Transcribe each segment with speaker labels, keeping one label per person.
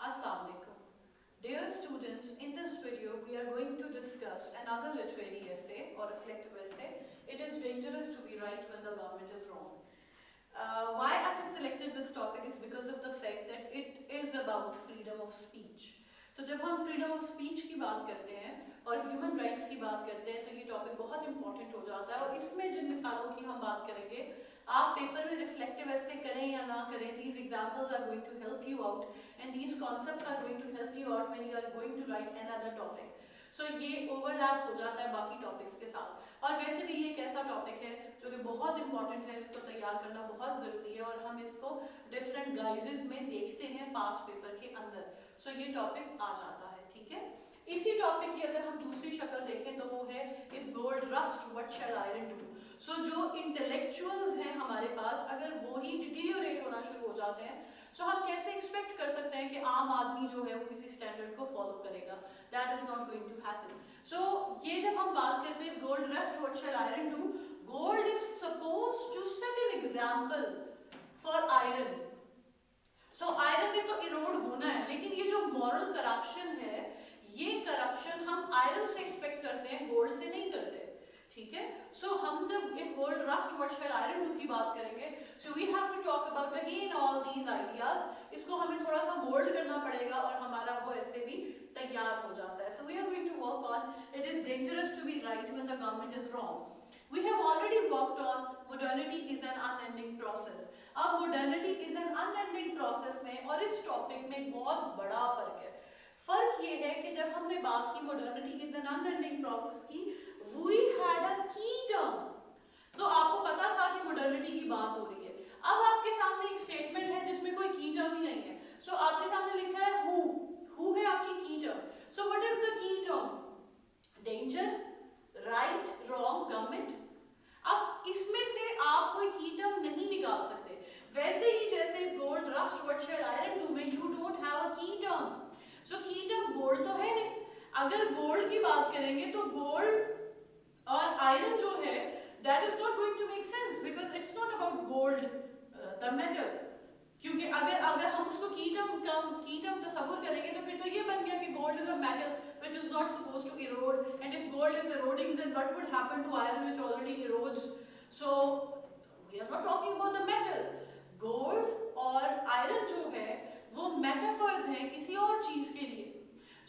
Speaker 1: Assalamu alaikum. Dear students, in this video we are going to discuss another literary essay or reflective essay. It is dangerous to be right when the government is wrong. Why I have selected this topic is because of the fact that it is about freedom of speech. तो जब हम freedom of speech की बात करते हैं और human rights की बात करते हैं तो ये टॉपिक बहुत इंपॉर्टेंट हो जाता है और इसमें जिन मिसालों की हम बात करेंगे आप पेपर में रिफ्लेक्टिव ऐसे करें या ना करें, these examples are going to help you out and these concepts are going to help you out when you are going to write another topic. So ये ओवरलैप हो जाता है बाकी टॉपिक्स के साथ और वैसे भी ये एक ऐसा टॉपिक है जो कि बहुत इंपॉर्टेंट है, इसको तैयार करना बहुत ज़रूरी है और हम इसको डिफरेंट गाइजेस में देखते हैं पास पेपर के अंदर. सो ये टॉपिक आ जाता है, ठीक है. इसी टॉपिक की अगर हम दूसरी शक्ल देखें तो वो है if gold rust what shall iron do. So जो इंटेलेक्चुअल्स हैं हमारे पास अगर वो ही डिटीरियोरेट होना शुरू हो जाते हैं सो हम कैसे एक्सपेक्ट कर सकते हैं कि आम आदमी जो है वो किसी स्टैंडर्ड को फॉलो करेगा. That is not going to happen. So ये जब हम बात करते हैं gold rust what shall iron do, gold is suppose to set an example for iron. So iron ने तो इरोड होना है लेकिन ये जो मॉरल करप्शन है ये करप्शन हम आयरन से एक्सपेक्ट करते हैं, गोल्ड से नहीं करते, ठीक है. सो हम जब if gold rust what shall iron do की बात करेंगे so we have to talk about again all these ideas. इसको हमें थोड़ा सा मोल्ड करना पड़ेगा और हमारा वो ऐसे भी तैयार हो जाता है. So we are going to work on it is dangerous to be right when the government is wrong. We have already worked on modernity is an unending process. अब modernity is an unending process में और इस topic में बहुत बड़ा फर्क है. फर्क ये है कि जब हमने बात की modernity is an unending process की, we had a key term. So आपको पता था कि modernity की बात हो रही है. अब आपके सामने एक स्टेटमेंट है जिसमें कोई key term ही नहीं है. So आपके सामने लिखा है who है आपकी key term. So what is the key term? Danger, right, wrong, government. अब इसमें से आप कोई की टर्म नहीं निकाल सकते. वैसे ही जैसे gold rust what shall iron do में यू डोंट हैव अ की टर्म. सो की टर्म गोल्ड तो है नहीं. अगर गोल्ड की बात करेंगे तो गोल्ड और आयरन जो है that is not going to make sense because it's not about gold the metal. क्योंकि अगर हम उसको की टर्म तस्वुर करेंगे तो फिर तो ये बन गया कि gold is a metal which is not supposed to erode, and if gold is eroding then what would happen to iron which already erodes. So we are not talking about the metal. gold और iron जो है वो metaphors हैं किसी और चीज के लिए.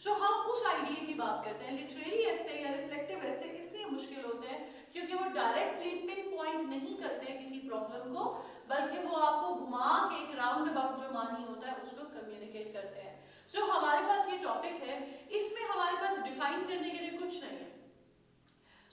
Speaker 1: So हम उस आइडिया की बात करते हैं. लिटरेरी ऐसे या रिफ्लेक्टिव ऐसे इसलिए मुश्किल होते हैं क्योंकि वो डायरेक्टली पिन पॉइंट नहीं करते हैं किसी प्रॉब्लम को, बल्कि वो आपको घुमा के एक राउंड अबाउट जो मानी होता है उसको कम्युनिकेट करते हैं. सो हमारे पास ये टॉपिक है, इसमें हमारे पास डिफाइन करने के लिए कुछ नहीं है.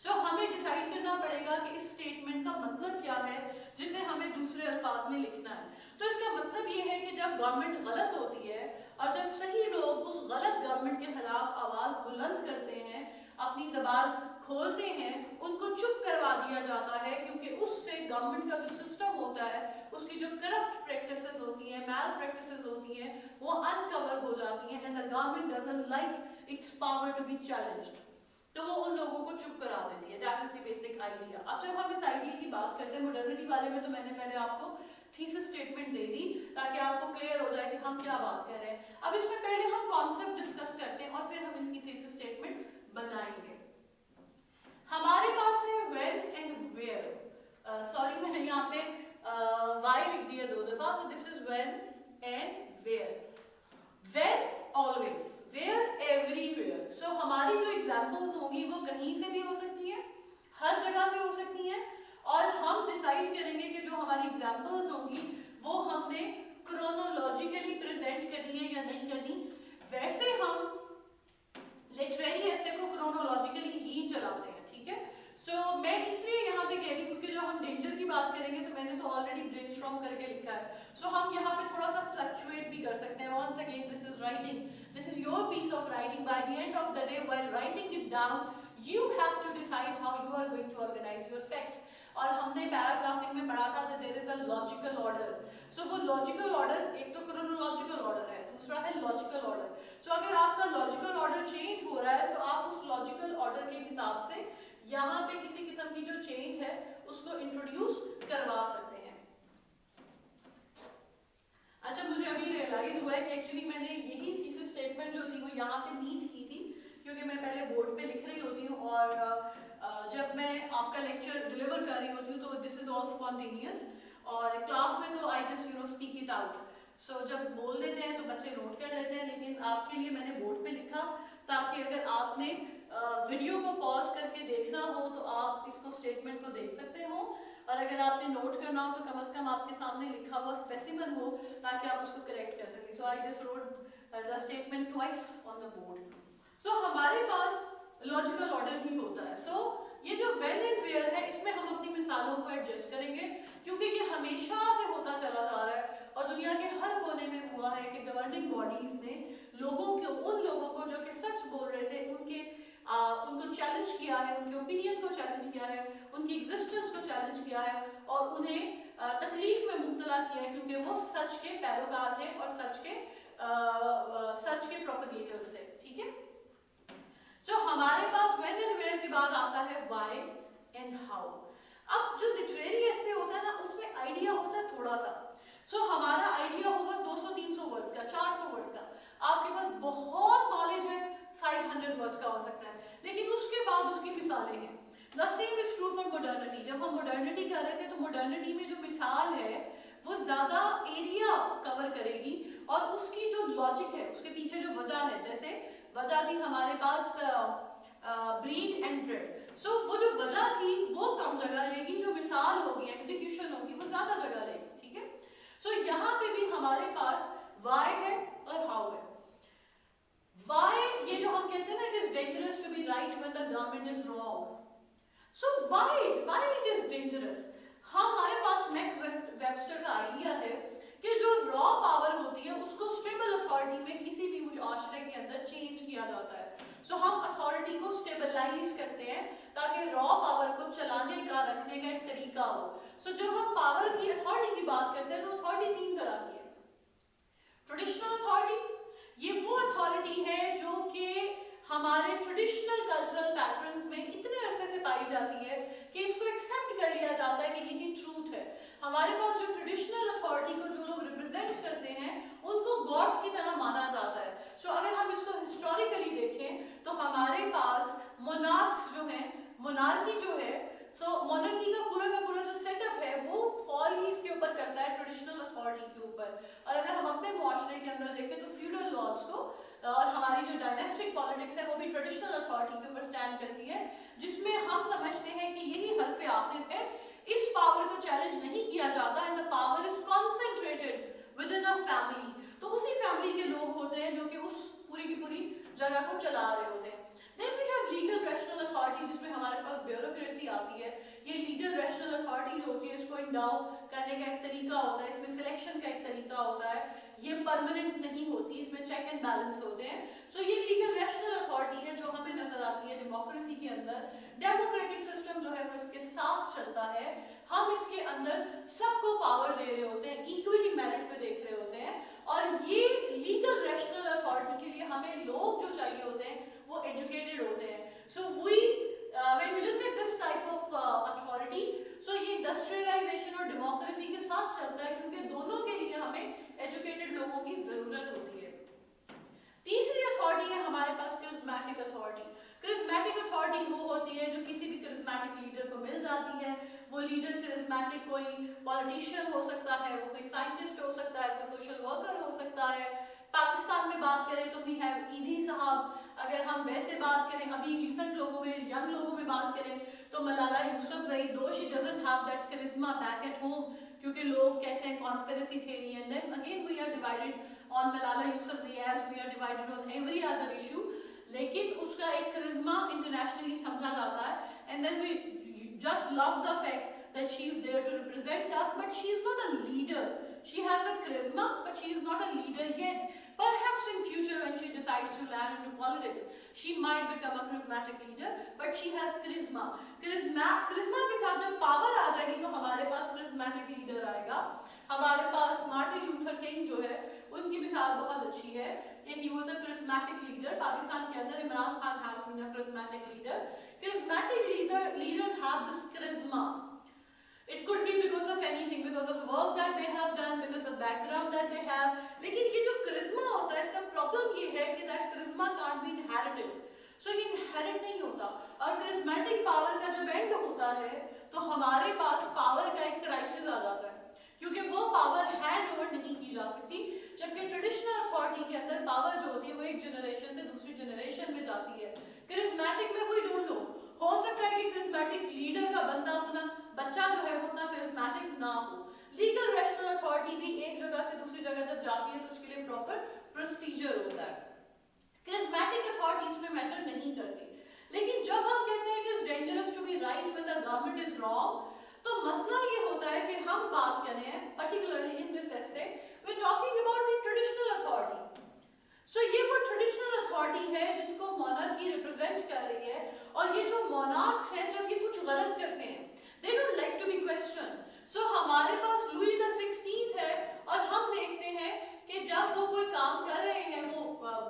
Speaker 1: सो हमें डिसाइड करना पड़ेगा कि इस स्टेटमेंट का मतलब क्या है जिसे हमें दूसरे अल्फाज में लिखना है. तो इसका मतलब ये है कि जब गवर्नमेंट गलत होती है और जब सही लोग उस गलत गवर्नमेंट के खिलाफ आवाज बुलंद करते हैं, अपनी जबान खोलते हैं, उनको चुप करवा दिया जाता है क्योंकि उससे गवर्नमेंट का जो सिस्टम होता है उसकी जो करप्ट प्रैक्टिसेस होती हैं, मैल प्रैक्टिसेस होती हैं, वो अनकवर हो जाती हैं and the government doesn't like its power to be challenged. तो वो उन लोगों को चुप करा देती है. That is the basic idea. अब जब हम इस आइडिया की बात करते हैं मॉडर्निटी वाले में तो मैंने पहले आपको थीसिस स्टेटमेंट दे दी ताकि आपको क्लियर हो जाए कि हम क्या बात कर रहे हैं. अब इसमें पहले हम कॉन्सेप्ट डिस्कस करते हैं और फिर हम इसकी थीसिस स्टेटमेंट बनाएंगे. हमारे पास है व्हेन एंड वेयर. सॉरी मैंने यहाँ पे वाई लिख दिया 2 दफा. So this is when and where. When always, where everywhere. So हमारी जो एग्जांपल्स होंगी वो कहीं से भी हो सकती हैं, हर जगह से हो सकती हैं और हम डिसाइड करेंगे कि जो हमारी एग्जांपल्स होंगी वो हमने क्रोनोलॉजिकली प्रेजेंट करनी है या नहीं करनी. वैसे हम लिटरेरी ऐसे को क्रोनोलॉजिकली ही चलाते हैं, ठीक है. सो मैं इसलिए यहाँ पे कह रही हूँ क्योंकि जब हम डेंजर की बात करेंगे तो मैंने तो ऑलरेडी ब्रेनस्टॉर्म करके लिखा है. सो हम यहाँ पे थोड़ा सा फ्लक्चुएट भी कर सकते हैं. Once again this is writing, this is your piece of writing. By the end of the day while writing it down you have to decide how you are going to organise your facts. और हमने paragraphing में पढ़ा था that there is a logical order. So वो logical order एक तो chronological order है, दूसरा है लॉजिकल ऑर्डर. सो अगर आपका लॉजिकल ऑर्डर चेंज हो रहा है तो आप उस लॉजिकल ऑर्डर के हिसाब से यहाँ पे किसी किस्म की जो चेंज है उसको इंट्रोड्यूस करवा सकते हैं. अच्छा मुझे अभी रियलाइज हुआ है कि एक्चुअली मैंने यही थीसिस स्टेटमेंट जो थी वो यहाँ पे नीट की थी, क्योंकि मैं पहले बोर्ड पे लिख रही होती हूँ और जब मैं आपका लेक्चर डिलीवर कर रही होती हूँ तो दिस इज ऑल स्पॉन्टेनियस, और क्लास में तो I just speak it out. So जब बोल देते हैं तो बच्चे नोट कर लेते हैं, लेकिन आपके लिए मैंने बोर्ड पे लिखा ताकि अगर आपने वीडियो को पॉज करके देखना हो तो आप इसको स्टेटमेंट को देख सकते हो, और अगर आपने नोट करना हो तो कम से कम आपके सामने लिखा हुआ स्पेसिमन हो ताकि आप उसको करेक्ट कर सकें। So I just wrote the statement twice on the board. So हमारे पास लॉजिकल ऑर्डर ही होता है। सो ये जो व्हेन एंड वेयर है इसमें हम अपनी मिसालों को एडजस्ट करेंगे, क्योंकि ये हमेशा से होता चला जा रहा है और दुनिया के हर कोने में हुआ है कि गवर्निंग बॉडीज ने लोगों को, उन लोगों को जो कि सच बोल रहे थे, उनको चैलेंज किया है, उनके ओपिनियन को चैलेंज किया है, उनकी एग्जिस्टेंस को चैलेंज किया है और उन्हें तकलीफ में मुब्तला किया है, क्योंकि वो सच के पैरोकार थे और सच के प्रोपेगेटर्स थे। ठीक है, जो हमारे पास व्हेन एंड वेयर के बाद आता है व्हाई एंड हाउ। अब जो लिटरेरी एसे होता है ना उसमें आइडिया होता है थोड़ा सा। सो हमारा आइडिया होगा 200-300 वर्ड्स का, 400 वर्ड्स का। आपके पास बहुत नॉलेज है 500 वर्ड्स का हो सकता है, लेकिन उसके बाद उसकी मिसालें हैं। The same is true for modernity. जब हम मॉडर्निटी कर रहे थे तो मॉडर्निटी में जो मिसाल है वो ज्यादा एरिया कवर करेगी और उसकी जो लॉजिक है, उसके पीछे जो वजह है, जैसे वजह थी हमारे पास ब्रीड एंड ब्रेड। सो वो जो वजह थी वो कम जगह लेगी, जो मिसाल होगी, एग्जीक्यूशन होगी, वो ज्यादा जगह लेगी। ठीक है, सो यहाँ पे भी हमारे पास वाई है और हाउ है। वाई, ये जो हम कहते हैं ना, it is dangerous to be right when the government is wrong. So why it is dangerous. हमारे पास मैक्स वेबस्टर का आइडिया है कि जो रॉ पावर होती है उसको स्टेबल अथॉरिटी में किसी भी मुआशरे के अंदर चेंज किया जाता है। सो हम अथॉरिटी को स्टेबलाइज करते हैं ताकि रॉ पावर को चलाने का, रखने का एक तरीका हो। सो जब हम पावर की, अथॉरिटी की बात करते हैं तो अथॉरिटी 3 तरह की है। ट्रेडिशनल अथॉरिटी, ये वो अथॉरिटी है जो कि हमारे ट्रेडिशनल कल्चरल पैटर्न्स में इतने अरसे से पाई जाती है कि इसको एक्सेप्ट कर लिया जाता है कि यही ट्रूथ है। हमारे पास जो ट्रेडिशनल अथॉरिटी को जो लोग रिप्रेजेंट करते हैं उनको गॉड्स की तरह माना जाता है। सो अगर हम इसको हिस्टोरिकली देखें तो हमारे पास मोनार्क्स जो हैं, मोनार्की जो है, सो मोनार्की का पूरा जो सेटअप है वो फॉल ही इसके ऊपर करता है, ट्रेडिशनल अथॉरिटी के ऊपर। और अगर हम अपने मुआशरे के अंदर देखें तो फ्यूडल लॉर्ड्स को, और हमारी जो डायनेस्टिक पॉलिटिक्स है वो भी ट्रेडिशनल अथॉरिटी के ऊपर स्टैंड करती है, जिसमें हम समझते हैं कि यही हल्फे आखिर है। इस पावर को चैलेंज नहीं किया जाता and the power is concentrated with in a family. तो उसी फैमिली के लोग होते हैं जो कि उस पूरी की पूरी जगह को चला रहे होते हैं। Then we have legal rational authority, जिसमें हमारे पास ब्यूरोक्रेसी आती है। ये लीगल रैशनल अथॉरिटी जो होती है इसको इंडाउ करने का एक तरीका होता है, इसमें सिलेक्शन का एक तरीका होता है, ये परमानेंट नहीं होती, इसमें चेक एंड बैलेंस होते हैं। सो ये लीगल रैशनल अथॉरिटी है जो हमें नजर आती है डेमोक्रेसी के अंदर। डेमोक्रेटिक सिस्टम जो है वो इसके साथ चलता है। हम इसके अंदर सबको पावर दे रहे होते हैं, इक्वली मेरिट पे देख रहे होते हैं, और ये लीगल रैशनल अथॉरिटी के लिए हमें लोग जो चाहिए होते हैं वो एजुकेटेड होते हैं। सो when we look at this type of authority, so ये इंडस्ट्रियलाइजेशन और डेमोक्रेसी के साथ चलता है, क्योंकि दोनों के लिए हमें एजुकेटेड लोगों की जरूरत होती है। तीसरी अथॉरिटी है हमारे पास करिज्मेटिक अथॉरिटी। करिज्मेटिक अथॉरिटी वो होती है जो किसी भी करिज्मेटिक लीडर को मिल जाती है। वो लीडर करिज्मेटिक कोई पॉलिटिशियन हो सकता है, वो कोई साइंटिस्ट हो सकता है, कोई सोशल वर्कर हो सकता है। पाकिस्तान में बात करें तो वी हैव ईदी साहब। अगर हम वैसे बात करें अभी रिसेंट लोगों में, यंग लोगों में बात करें तो Malala Yousafzai, though she doesn't have that charisma back at home, क्योंकि लोग कहते हैं conspiracy theory, and then again we are divided on Malala Yousafzai as we are divided on every other issue. लेकिन उसका एक करिश्मा इंटरनेशनली समझा जाता है, and then we just love the fact that she is there to represent us, but she is not a leader. She has a charisma, but she is not a leader yet. Perhaps in future when she decides to land into politics, she might become a charismatic leader, but she has charisma. charisma के साथ जब power आ जाएगी तो हमारे पास charismatic leader आएगा। हमारे पास Martin Luther king जो है उनकी मिसाल बहुत अच्छी है कि he was a charismatic leader। Pakistan के अंदर Imran Khan has been a charismatic leader। Charismatic leaders have this charisma. It could be because of anything, because of the work that they have done, because of the background that they have। लेकिन ये जो can't be inherited. So ये inherit नहीं होता. और charismatic power का जब end होता है तो हमारे पास power का एक crisis आ जाता है, क्योंकि वो power hand over नहीं की जा सकती, जबकि traditional authority के अंदर power जो होती है वो एक generation से दूसरी generation में जाती है. charismatic में we don't know, हो सकता है कि charismatic leader का बंदा उतना बच्चा जो है वो उतना charismatic ना हो. लीगल रैशनल अथॉरिटी भी एक जगह से दूसरी जगह जब जाती है तो उसके लिए प्रॉपर प्रोसीजर होता है. charismatic अथॉरिटी इसमें मैटर नहीं करती. लेकिन जब हम कहते हैं it is dangerous to be right when the government is wrong, तो मसला ये होता है कि हम बात कर रहे हैं particularly in this essay we talking about the traditional authority. So ये वो ट्रेडिशनल अथॉरिटी है जिसको मोनार्की रिप्रेजेंट कर रही है, और ये जो मोनार्क्स हैं जब ये कुछ गलत करते हैं they don't like to be question. So हमारे पास लुई द 16th है, और हम देखते हैं कि जब वो कोई काम कर रहे हैं, वो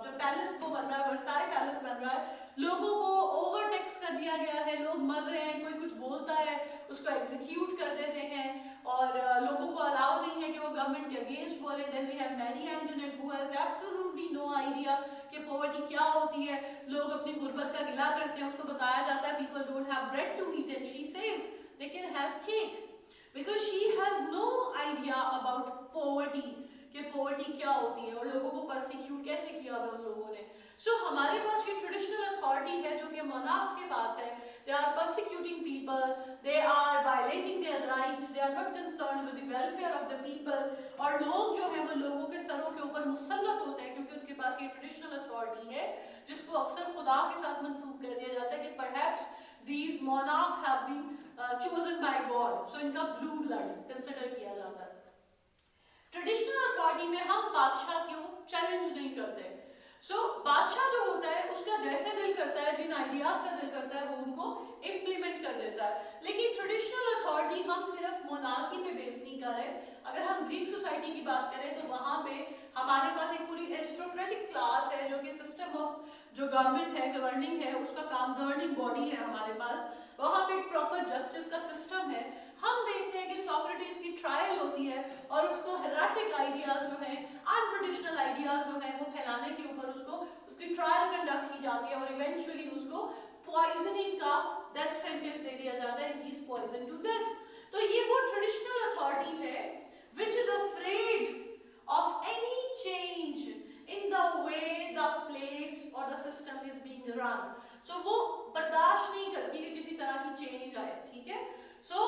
Speaker 1: जो पैलेस वो बन रहा है, वर्साई पैलेस बन रहा है, लोगों को ओवर टैक्स कर दिया गया है, लोग मर रहे हैं, कोई कुछ बोलता है उसको एग्जीक्यूट कर देते हैं, और लोगों को अलाउ नहीं है कि वो गवर्नमेंट के अगेंस्ट बोले. Then we have Marie Antoinette who has absolutely no idea कि पॉवर्टी क्या होती है. लोग अपनी गुर्बत का गिला करते हैं, उसको बताया जाता है people don't have bread to eat and she says they can have cake because she has no idea about poverty, कि poverty क्या होती है और लोगों को persecute कैसे किया उन लोगों ने. So हमारे पास ये traditional authority है जो कि monarchs के पास है. They are persecuting people, they are violating their rights, they are not concerned with the welfare of the people. और लोग जो हैं वो लोगों के सरों के ऊपर मुसल्लत होते हैं क्योंकि उनके पास ये traditional authority है, जिसको अक्सर खुदा के साथ मंसूब कर दिया जाता है कि perhaps these monarchs have been chosen by God, so इनका blue blood consider किया जाता है. ट्रेडिशनल अथॉरिटी में हम बादशाह क्यों चैलेंज नहीं करते. सो बादशाह जो होता है उसका जैसे दिल करता है, जिन आइडियाज का दिल करता है वो उनको इम्प्लीमेंट कर देता है. लेकिन ट्रेडिशनल अथॉरिटी हम सिर्फ मोनार्की पे बेस नहीं कर रहे. अगर हम ग्रीक सोसाइटी की बात करें तो वहाँ पे हमारे पास एक पूरी एरिस्टोक्रेटिक क्लास है जो कि सिस्टम ऑफ जो गवर्नमेंट है, गवर्निंग है, उसका काम गवर्निंग बॉडी है हमारे पास. वहाँ पे एक प्रॉपर जस्टिस का सिस्टम है. हम देखते हैं कि सोक्रेटिस की ट्रायल होती है और उसको हेराटिक आइडियाज जो हैं, अनट्रेडिशनल आइडियाज जो हैं वो फैलाने के ऊपर उसकी ट्रायल कंडक्ट की जाती है और इवेंचुअली उसको पॉइजनिंग का डेथ सेंटेंस दे दिया जाता है. He is poison to death. तो ये वो ट्रेडिशनल अथॉरिटी है which is afraid of any change in the way the place or the system is being run. So वो बर्दाश्त नहीं करती कि किसी तरह की चेंज आए. ठीक है. So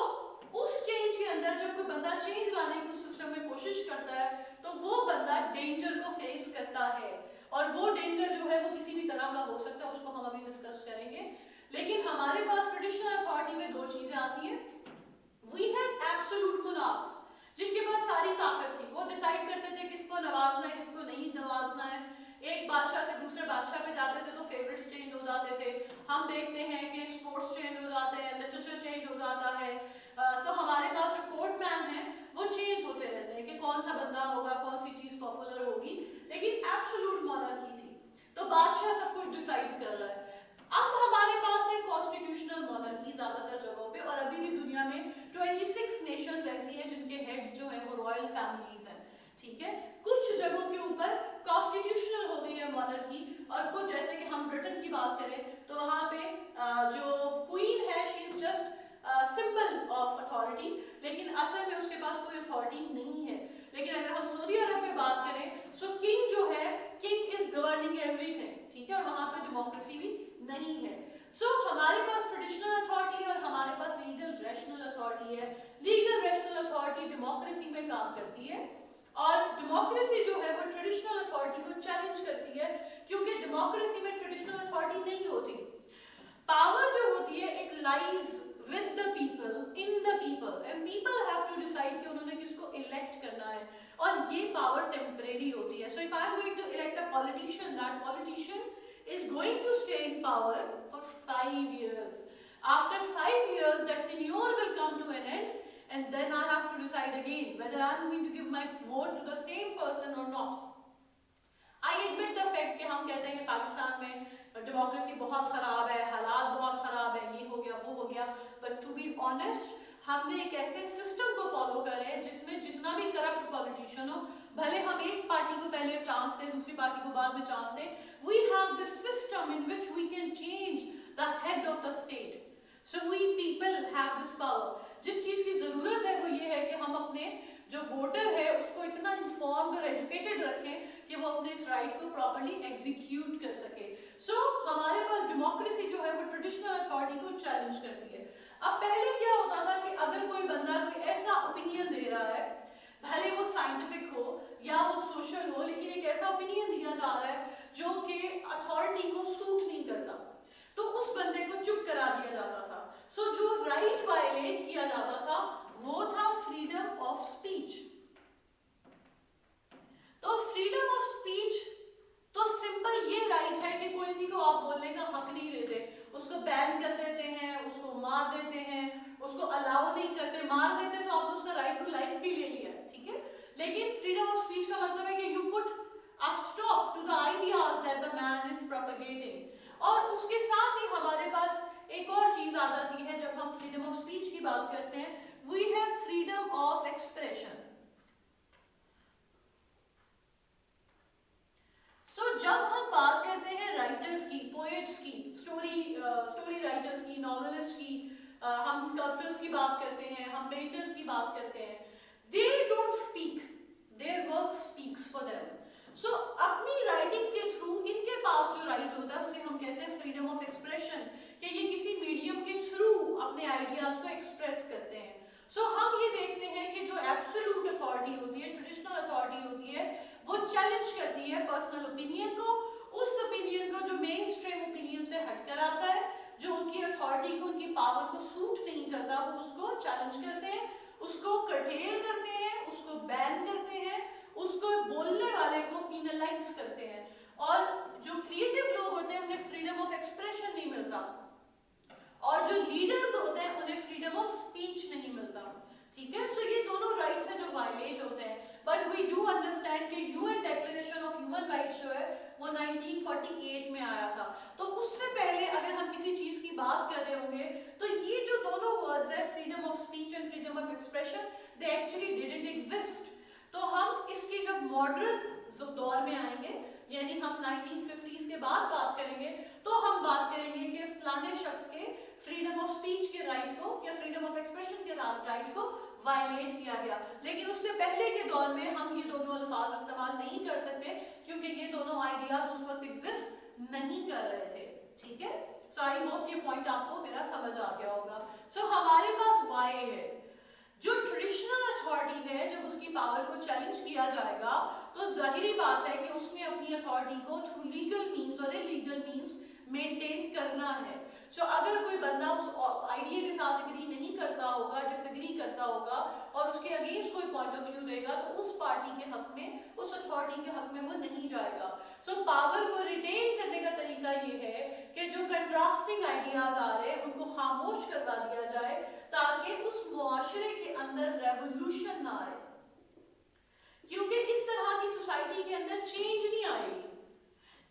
Speaker 1: उस चेंज के अंदर जब कोई बंदा चेंज लाने की उस सिस्टम में कोशिश करता है तो वो बंदा डेंजर को फेस करता है, और वो डेंजर जो है वो किसी भी तरह का हो सकता है, उसको हम अभी डिस्कस करेंगे. लेकिन हमारे पास ट्रेडिशनल अथॉरिटी में दो चीजें आती हैं. वी हैड एब्सोल्यूट मोनार्क्स जिनके पास सारी ताकत थी. वो डिसाइड करते थे किसको नवाजना है, किसको नहीं नवाजना है. एक बादशाह से दूसरे बादशाह पे जाते थे तो फेवरेट्स चेंज हो जाते थे. हम देखते हैं कि स्पोर्ट्स चेंज हो जाते हैं, लिटरेचर चेंज हो जाता है. सो हमारे पास जो कोर्ट मैन है वो चेंज होते रहते हैं कि कौन सा बंदा होगा, कौन सी चीज पॉपुलर होगी. लेकिन एब्सोल्यूट मोनार्की थी तो बादशाह सब कुछ डिसाइड कर रहा है. अब हमारे पास है कॉन्स्टिट्यूशनल मोनार्की ज्यादातर जगहों पे, और अभी भी दुनिया में 26 नेशंस ऐसी हैं जिनके हेड्स जो हैं वो रॉयल फैमिलीज हैं. ठीक है. कुछ जगहों के ऊपर कॉन्स्टिट्यूशनल हो गई है मोनार्की, और कुछ जैसे कि हम ब्रिटेन की बात करें तो वहाँ पे जो क्वीन है she is just symbol of authority, लेकिन असल में उसके पास कोई अथॉरिटी नहीं है. लेकिन अगर हम सऊदी अरब में बात करें सो किंग जो है, किंग इज गवर्निंग एवरीथिंग. ठीक है. और वहाँ पे डेमोक्रेसी भी नहीं है. सो हमारे पास ट्रेडिशनल अथॉरिटी है और हमारे पास लीगल रैशनल अथॉरिटी है. लीगल रैशनल अथॉरिटी डेमोक्रेसी में काम करती है, और डेमोक्रेसी जो है वो ट्रेडिशनल अथॉरिटी को चैलेंज करती है क्योंकि डेमोक्रेसी में ट्रेडिशनल अथॉरिटी नहीं होती. पावर जो होती है it lies with the people, in the people, and people have to decide कि उन्होंने किसको elect करना है, और ये power temporary होती है. So if I am going to elect a politician, that politician is going to stay in power for 5 years. After 5 years, that tenure will come to an end, and then I have to decide again whether I am going to give my vote to the same person or not. I admit the fact कि हम कहते हैं कि पाकिस्तान में democracy बहुत खराब है, हालात बहुत खराब है, ये हो गया वो हो गया, बट टू बी ऑनेस्ट हमने एक ऐसे सिस्टम को फॉलो कर रहे हैं जिसमें जितना भी करप्ट पॉलिटिशियन नो, भले हम एक पार्टी को पहले चांस दें, दूसरी पार्टी को बाद में चांस दें, we have this system in which we can change the head of the state. So we people have this power. जिस चीज की जरूरत है वो ये है कि हम अपने जो वोटर है उसको इतना इन्फॉर्म्ड और एजुकेटेड रखें कि वो अपने इस राइट को प्रॉपर्ली एग्जीक्यूट कर सके. सो हमारे पास डेमोक्रेसी जो है वो ट्रेडिशनल अथॉरिटी को चैलेंज करती है. अब पहले क्या होता था कि अगर कोई बंदा कोई ऐसा ओपिनियन दे रहा है, भले वो साइंटिफिक हो या वो सोशल हो, लेकिन एक ऐसा ओपिनियन दिया जा रहा है जो कि अथॉरिटी को सूट नहीं करता, तो उस बंदे को चुप करा दिया जाता था. सो जो राइट वायलेट किया जाता था वो था फ्रीडम ऑफ स्पीच. तो फ्रीडम ऑफ स्पीच तो सिंपल ये राइट है कि किसी को आप बोलने का हक नहीं देते, उसको बैन कर देते हैं, उसको मार देते हैं, उसको अलाउ नहीं करते. मार देते तो आपने उसका राइट टू लाइफ भी ले लिया, ठीक है. लेकिन फ्रीडम ऑफ स्पीच का मतलब है कि you put a stop to the ideas that the man is propagating. और उसके साथ ही हमारे पास एक और चीज आ जाती है जब हम फ्रीडम ऑफ स्पीच की बात करते हैं. We have freedom of expression. जब हम बात करते हैं राइटर्स की, पोएट्स की, स्टोरी राइटर्स की, नॉवेलिस्ट की, हम स्कल्पटर्स की बात करते हैं, हम पेंटर्स की बात करते हैं, they don't speak, their work speaks for them. So अपनी राइटिंग के थ्रू इनके पास जो राइट होता है उसे हम कहते हैं फ्रीडम ऑफ एक्सप्रेशन, कि ये किसी मीडियम के थ्रू अपने आइडियाज को एक्सप्रेस करते हैं. सो हम ये देखते हैं कि जो एब्सोल्यूट अथॉरिटी होती है, ट्रेडिशनल अथॉरिटी होती है, वो चैलेंज करती है पर्सनल ओपिनियन को. उस ओपिनियन को जो मेन स्ट्रीम ओपिनियन से हटकर आता है, जो उनकी अथॉरिटी को, उनकी पावर को सूट नहीं करता, वो उसको चैलेंज करते हैं, उसको कर्टेल करते हैं, उसको बैन करते हैं, उसको बोलने वाले को पीनलाइज करते हैं. और जो क्रिएटिव लोग होते हैं उन्हें फ्रीडम ऑफ एक्सप्रेशन नहीं मिलता, और जो लीडर्स होते हैं उन्हें फ्रीडम ऑफ स्पीच नहीं मिलता. ठीक है. सो ये दोनों राइट्स हैं जो वायलेट होते हैं. बट वी डू अंडरस्टैंड कि UN declaration of human rights जो है वो 1948 में आया था. तो उससे पहले अगर हम किसी चीज की बात कर रहे होंगे तो ये जो दोनों वर्ड्स है, freedom of speech and freedom of expression, they actually didn't exist. तो हम इसकी जब मॉडर्न दौर में आएंगे, यानी हम 1950s के बाद बात करेंगे, तो हम बात करेंगे कि फलाने शख्स के फ्रीडम ऑफ स्पीच के राइट को या फ्रीडम ऑफ एक्सप्रेशन के राइट को वायलेट किया गया. लेकिन उससे पहले के दौर में हम ये दोनों अल्फाज इस्तेमाल नहीं कर सकते क्योंकि ये दोनों आइडियाज उस वक्त एग्जिस्ट नहीं कर रहे थे. ठीक है. सो आई होप ये पॉइंट आपको मेरा समझ आ गया होगा. सो हमारे पास वाई है, जो ट्रेडिशनल अथॉरिटी है, जब उसकी पावर को चैलेंज किया जाएगा तो जाहिर बात है कि उसने अपनी अथॉरिटी को थ्रू लीगल मींस और इलीगल मींस मेंटेन करना है. सो अगर कोई बंदा उस आइडिया के साथ एग्री नहीं करता होगा, डिसएग्री करता होगा और उसके अगेंस्ट कोई पॉइंट ऑफ व्यू देगा, तो उस पार्टी के हक में, उस अथॉरिटी के हक में वो नहीं जाएगा. सो पावर को रिटेन करने का तरीका ये है कि जो कंट्रास्टिंग आइडियाज आ रहे हैं उनको खामोश करवा दिया जाए ताकि उस मुआशरे के अंदर रेवोल्यूशन ना आए, क्योंकि इस तरह की सोसाइटी के अंदर चेंज नहीं आएगी.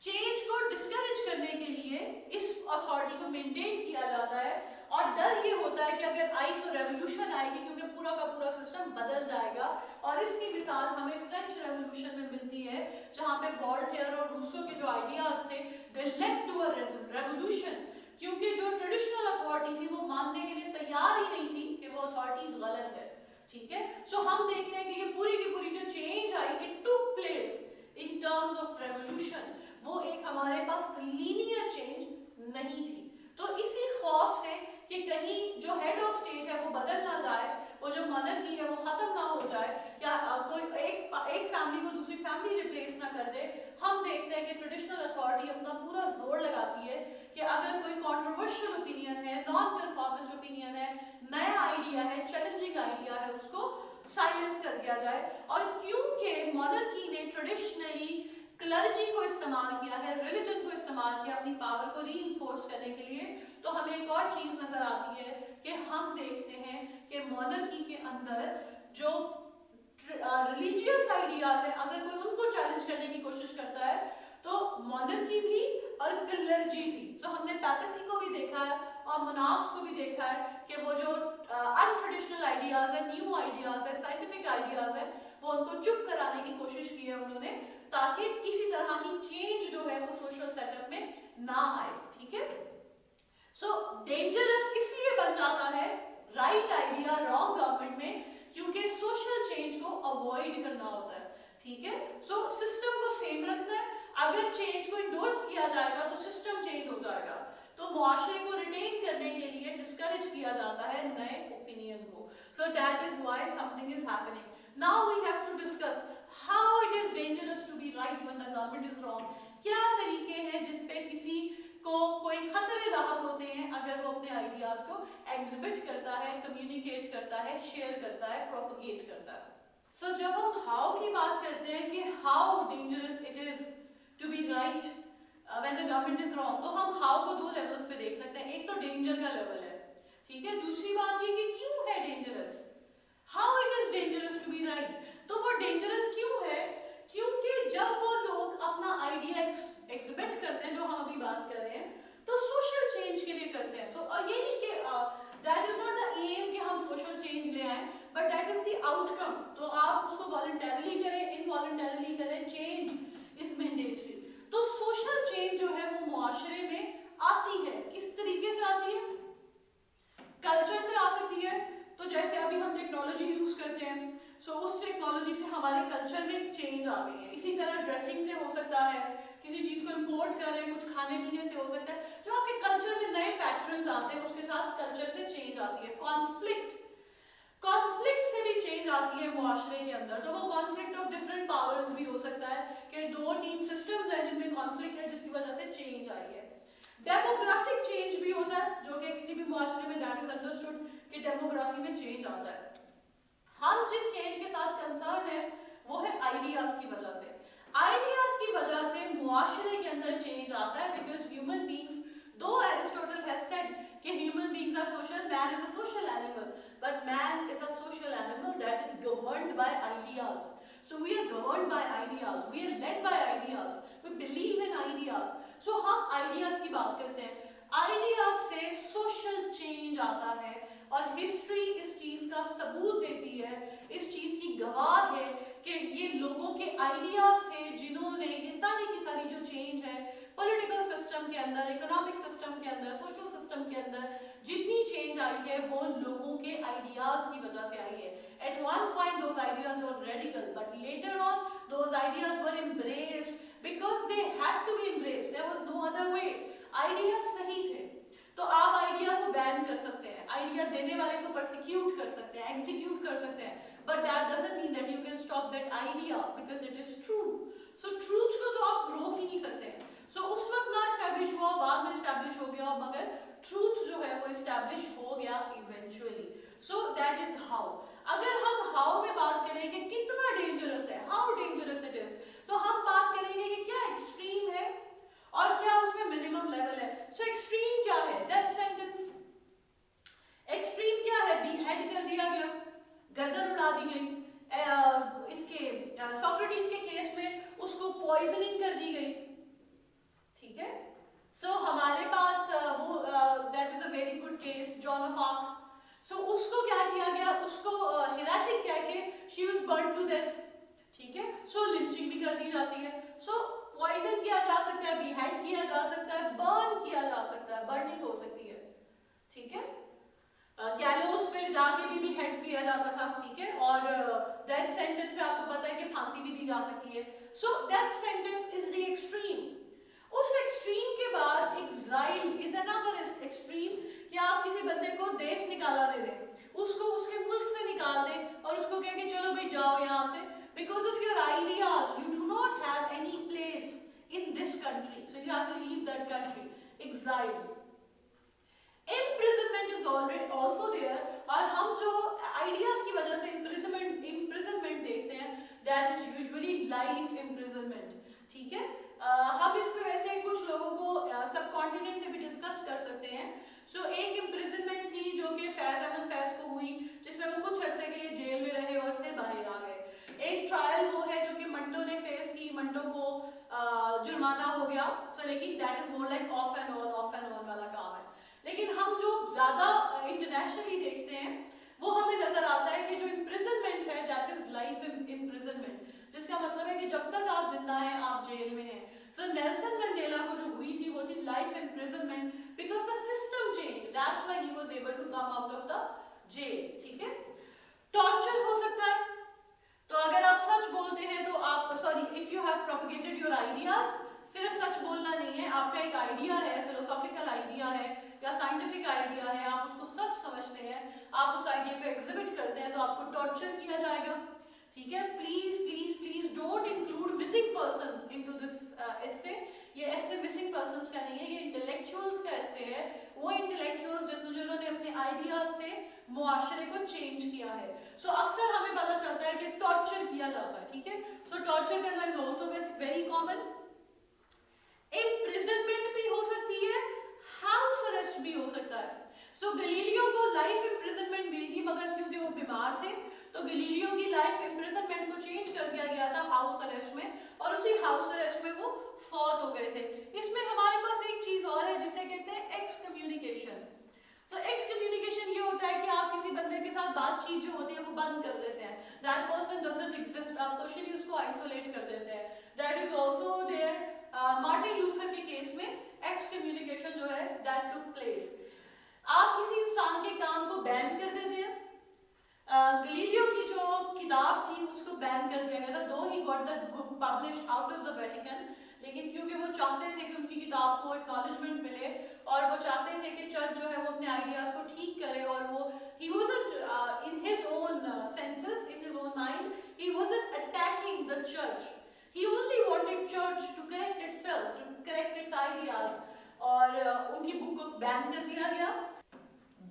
Speaker 1: चेंज को डिस्करेज करने के लिए इस अथॉरिटी को मेंटेन किया जाता है, और डर ये होता है कि अगर आई तो रेवोल्यूशन आएगी क्योंकि पूरा का पूरा सिस्टम बदल जाएगा. और इसकी मिसाल हमें फ्रेंच रेवोल्यूशन में मिलती है, जहां पे वॉल्टेयर और रूसो के जो आइडियाज थे दे लेड टू अ रेवोल्यूशन, क्योंकि जो ट्रेडिशनल अथॉरिटी थी वो मानने के लिए तैयार ही नहीं थी कि वो अथॉरिटी गलत है. ठीक है. सो हम देखते हैं कि ये पूरी की पूरी जो change I, it took place in terms of revolution. वो एक हमारे पास लीनियर चेंज नहीं थी. तो इसी खौफ से कि कहीं जो हेड ऑफ स्टेट है वो बदल ना जाए, वो जो मोनार्की है वो खत्म ना हो जाए, या कोई एक फैमिली को दूसरी फैमिली रिप्लेस ना कर दे, हम देखते हैं कि ट्रेडिशनल अथॉरिटी अपना पूरा जोर लगाती है कि अगर कोई कंट्रोवर्शियल ओपिनियन है, नॉन कन्फॉर्मिस्ट ओपिनियन है, नया आइडिया है, चैलेंजिंग आइडिया है, उसको साइलेंस कर दिया जाए. और क्योंकि मोनार्की ने ट्रेडिशनली क्लर्जी को इस्तेमाल किया है, रिलीजन को इस्तेमाल किया अपनी पावर को रीइंफोर्स करने के लिए, तो हमें एक और चीज नजर आती है कि हम देखते हैं कि मोनार्की के अंदर जो रिलीजियस आइडियाज है, अगर कोई उनको चैलेंज करने की कोशिश करता है तो मोनार्की भी और क्लर्जी भी. तो हमने पैपेसी को भी देखा है और मोनार्क्स को भी देखा है कि वो जो अनट्रेडिशनल आइडियाज है, न्यू आइडियाज है, साइंटिफिक आइडियाज है, वो उनको चुप कराने है उन्होंने, ताकि किसी तरह की चेंज जो है वो सोशल सेटअप में ना आए, ठीक है। सो डेंजरस इसलिए बन जाता है राइट आइडिया रॉन्ग गवर्नमेंट में, क्योंकि सोशल चेंज को अवॉइड करना होता है, ठीक है। सो सिस्टम को सेम रखना है, अगर चेंज को इंडोर्स किया जाएगा तो सिस्टम चेंज हो जाएगा, तो मुआशरे को रिटेन करने के लिए डिस्करेज किया जाता है नए ओपिनियन को। So that is why something is happening. Now we have to discuss how it is dangerous to be right when the government is wrong. क्या तरीके हैं जिसपे किसी को कोई खतरे लाहक होते हैं अगर वो अपने आइडियाज को एग्जिबिट करता है, कम्युनिकेट करता है, शेयर करता है, प्रोपगेट करता है। सो जब हम हाउ की बात करते हैं कि how dangerous it is to be right when the government is wrong, तो हम हाउ को दो लेवल्स पे देख सकते हैं। एक तो डेंजर का लेवल है, ठीक है। दूसरी बात ये कि क्यों है dangerous, how it is dangerous to be right. तो वो डेंजरस क्यों है, क्योंकि जब वो लोग अपना आइडिया एग्जिबिट करते हैं, जो हम अभी बात कर रहे हैं, तो सोशल चेंज के लिए करते हैं। सो और ये नहीं कि that is not the aim कि हम सोशल चेंज ले आए, but that is the outcome. तो आप उसको वॉलंटरली करें, इनवॉलंटरली करें, चेंज इज मैंडेटरी। तो सोशल चेंज जो है वो मुआशरे में आती है, किस तरीके से आती है, कल्चर से आ सकती है। तो जैसे अभी हम टेक्नोलॉजी यूज करते हैं, सो उस टेक्नोलॉजी से हमारे कल्चर में चेंज आ गई है। इसी तरह ड्रेसिंग से हो सकता है, किसी चीज को इंपोर्ट कर रहे हैं, कुछ खाने पीने से हो सकता है, जो आपके कल्चर में नए पैटर्न्स आते हैं, उसके साथ कल्चर से चेंज आती है। कॉन्फ्लिक्ट से भी चेंज आती है मुआशरे के अंदर। तो वो कॉन्फ्लिक्ट ऑफ डिफरेंट पावर्स भी हो सकता है कि दो टीम सिस्टम्स हैं जिनमें कॉन्फ्लिक्ट है, जिसकी वजह से चेंज आई है। डेमोग्राफिक चेंज भी होता है, जो कि किसी भी मुआशरे में दैट इज अंडरस्टूड कि डेमोग्राफी में चेंज आता है। हम जिस चेंज के साथ कंसर्न है वो है आइडियाज की वजह से। आइडियाज की वजह से मुआशरे के अंदर चेंज आता है, because human beings, though Aristotle has said कि human beings are social, man is a social animal, but man is a social animal that is governed by ideas. So we are governed by ideas, we are led by ideas, we believe in ideas. So हम ideas की बात करते हैं, ideas से social change आता है, और history इस चीज का सबूत देती है, इस चीज की गवाह है कि ये लोगों के आइडियाज थे जिन्होंने ये सारी की सारी जो चेंज है पॉलिटिकल सिस्टम के अंदर, इकोनॉमिक सिस्टम के अंदर, सोशल सिस्टम के अंदर, जितनी चेंज आई है वो लोगों के आइडियाज की वजह से आई है। At one point those ideas were radical, but later on those ideas were embraced because they had to be embraced. There was no other way. Ideas सही थे, तो आप आइडिया को बैन कर सकते हैं, आइडिया देने वाले को प्रोसिक्यूट कर सकते हैं, एग्जीक्यूट कर सकते हैं, but that doesn't mean that you can stop that idea because it is true. So truth को तो आप रोक ही नहीं सकते हैं। So उस वक्त ना एस्टैब्लिश हुआ, बाद में एस्टैब्लिश हो गया, मगर ट्रूथ जो है वो एस्टैब्लिश हो गया eventually. So that is how. अगर हम हाउ में बात करें कि कितना डेंजरस है, हाउ डेंजरस इट इज, तो हम बात करेंगे कि क्या एक्सट्रीम है और क्या उसमें मिनिमम लेवल है। सो एक्सट्रीम क्या है, डेथ सेंटेंस। एक्सट्रीम क्या है, बीहेड कर दिया गया, गर्दन उड़ा दी गई। इसके सोक्रेटिस के केस में उसको पॉइजनिंग कर दी गई, ठीक है। सो हमारे पास वो that is a very good case, Joan of Arc. So उसको क्या किया गया, उसको हेरेटिक कह के she was burned to death, ठीक है। सो लिंचिंग भी कर दी जाती है। सो पॉइजन किया जा सकता है, बीहेड किया जा सकता है, बर्न किया जा सकता है, बर्निंग हो सकती है, ठीक है। गैलोस पे जाके भी बीहेड किया जाता था, ठीक है। और डेथ सेंटेंस पे आपको पता है कि फांसी भी दी जा सकती है। So death sentence is the extreme. उस एक्सट्रीम के बाद एक्साइल इज अनदर एक्सट्रीम, कि आप किसी बंदे को देश निकाला दे दें, उसको उसके मुल्क से निकाल दें और उसको कहें कि चलो भाई जाओ यहाँ से, because of your ideas you do not have any place in this country, so you have to leave that country, exile. imprisonment is already also there, और हम जो आइडियाज की वजह से imprisonment देखते हैं, that is usually life imprisonment, ठीक है। हम इस पे वैसे कुछ लोगों को सब कॉन्टिनेंट से भी डिस्कस कर सकते हैं। सो एक imprisonment थी जो कि फैज अहमद फैज को हुई, जिसमें वो कुछ अर्से के लिए जेल में रहे और फिर बाहर आ गए। एक ट्रायल वो है जो कि मंटो ने फेस की, मंटो को जुर्माना हो गया, सो लेकिन that is more like of and on वाला काम है। लेकिन हम जो ज्यादा इंटरनेशनली देखते हैं वो हमें नजर आता है कि जो इम्प्रिजनमेंट है दैट इज लाइफ इम्प्रिजनमेंट, जिसका मतलब है कि जब आप जेल में हैं. सो नेल्सन मंडेला को जो हुई थी वो थी life imprisonment because the system change. That's why he was able to come out of the jail. ठीक है. टॉर्चर हो सकता है. तो अगर आप सच बोलते हैं तो आप if you have propagated your ideas, सिर्फ सच बोलना नहीं है, आपका एक आइडिया है, फिलोसॉफिकल आइडिया है या साइंटिफिक आइडिया है, आप उसको सच समझते हैं, आप उस आइडिया को एग्जिबिट करते हैं, तो आपको टॉर्चर किया जाएगा. ठीक है. Please please please don't include missing persons into this एसे. ये ऐसे मिसिंग पर्संस का नहीं है, ये इंटेलेक्चुअल्स का ऐसे है. वो इंटेलेक्चुअल्स जिन्होंने अपने आइडियाज से मुआशरे को चेंज किया है. सो अक्सर हमें पता चलता है कि टॉर्चर किया जाता है. ठीक है. सो टॉर्चर करना is also very common. Imprisonment भी हो सकती है, हाउस अरेस्ट भी हो सकता है. सो गलीलियो को लाइफ इम्प्रिजनमेंट मिली थी, मगर क्योंकि वो बीमार थे तो गलीलियो की लाइफ इम्प्रिजनमेंट को चेंज कर दिया गया था हाउस अरेस्ट में, और उसी हाउस अरेस्ट में वो फौत हो गए थे. इसमें हमारे पास एक चीज और है जिसे कहते हैं एक्सकम्युनिकेशन. सो एक्सकम्युनिकेशन ये होता है कि आप किसी बंदे के साथ बातचीत जो होती है वो बंद कर देते हैं. That person doesn't exist. आप सोशली उसको आइसोलेट कर देते हैं. That is also there. Martin Luther के केस में एक्सकम्युनिकेशन जो है दैट टुक प्लेस. आप किसी इंसान के काम को बैन कर देते हैं. गलीलियो की जो किताब थी उसको बैन कर दिया गया था, दो he got the book published out of the Vatican. लेकिन क्योंकि वो चाहते थे कि उनकी किताब को एक्नॉलेजमेंट मिले और वो चाहते थे कि चर्च जो है वो अपने आइडियाज को ठीक करे, और वो he wasn't in his own senses, in his own mind, he wasn't attacking the church. He only wanted church to correct itself, to correct its ideas. और उनकी बुक को बैन कर दिया गया.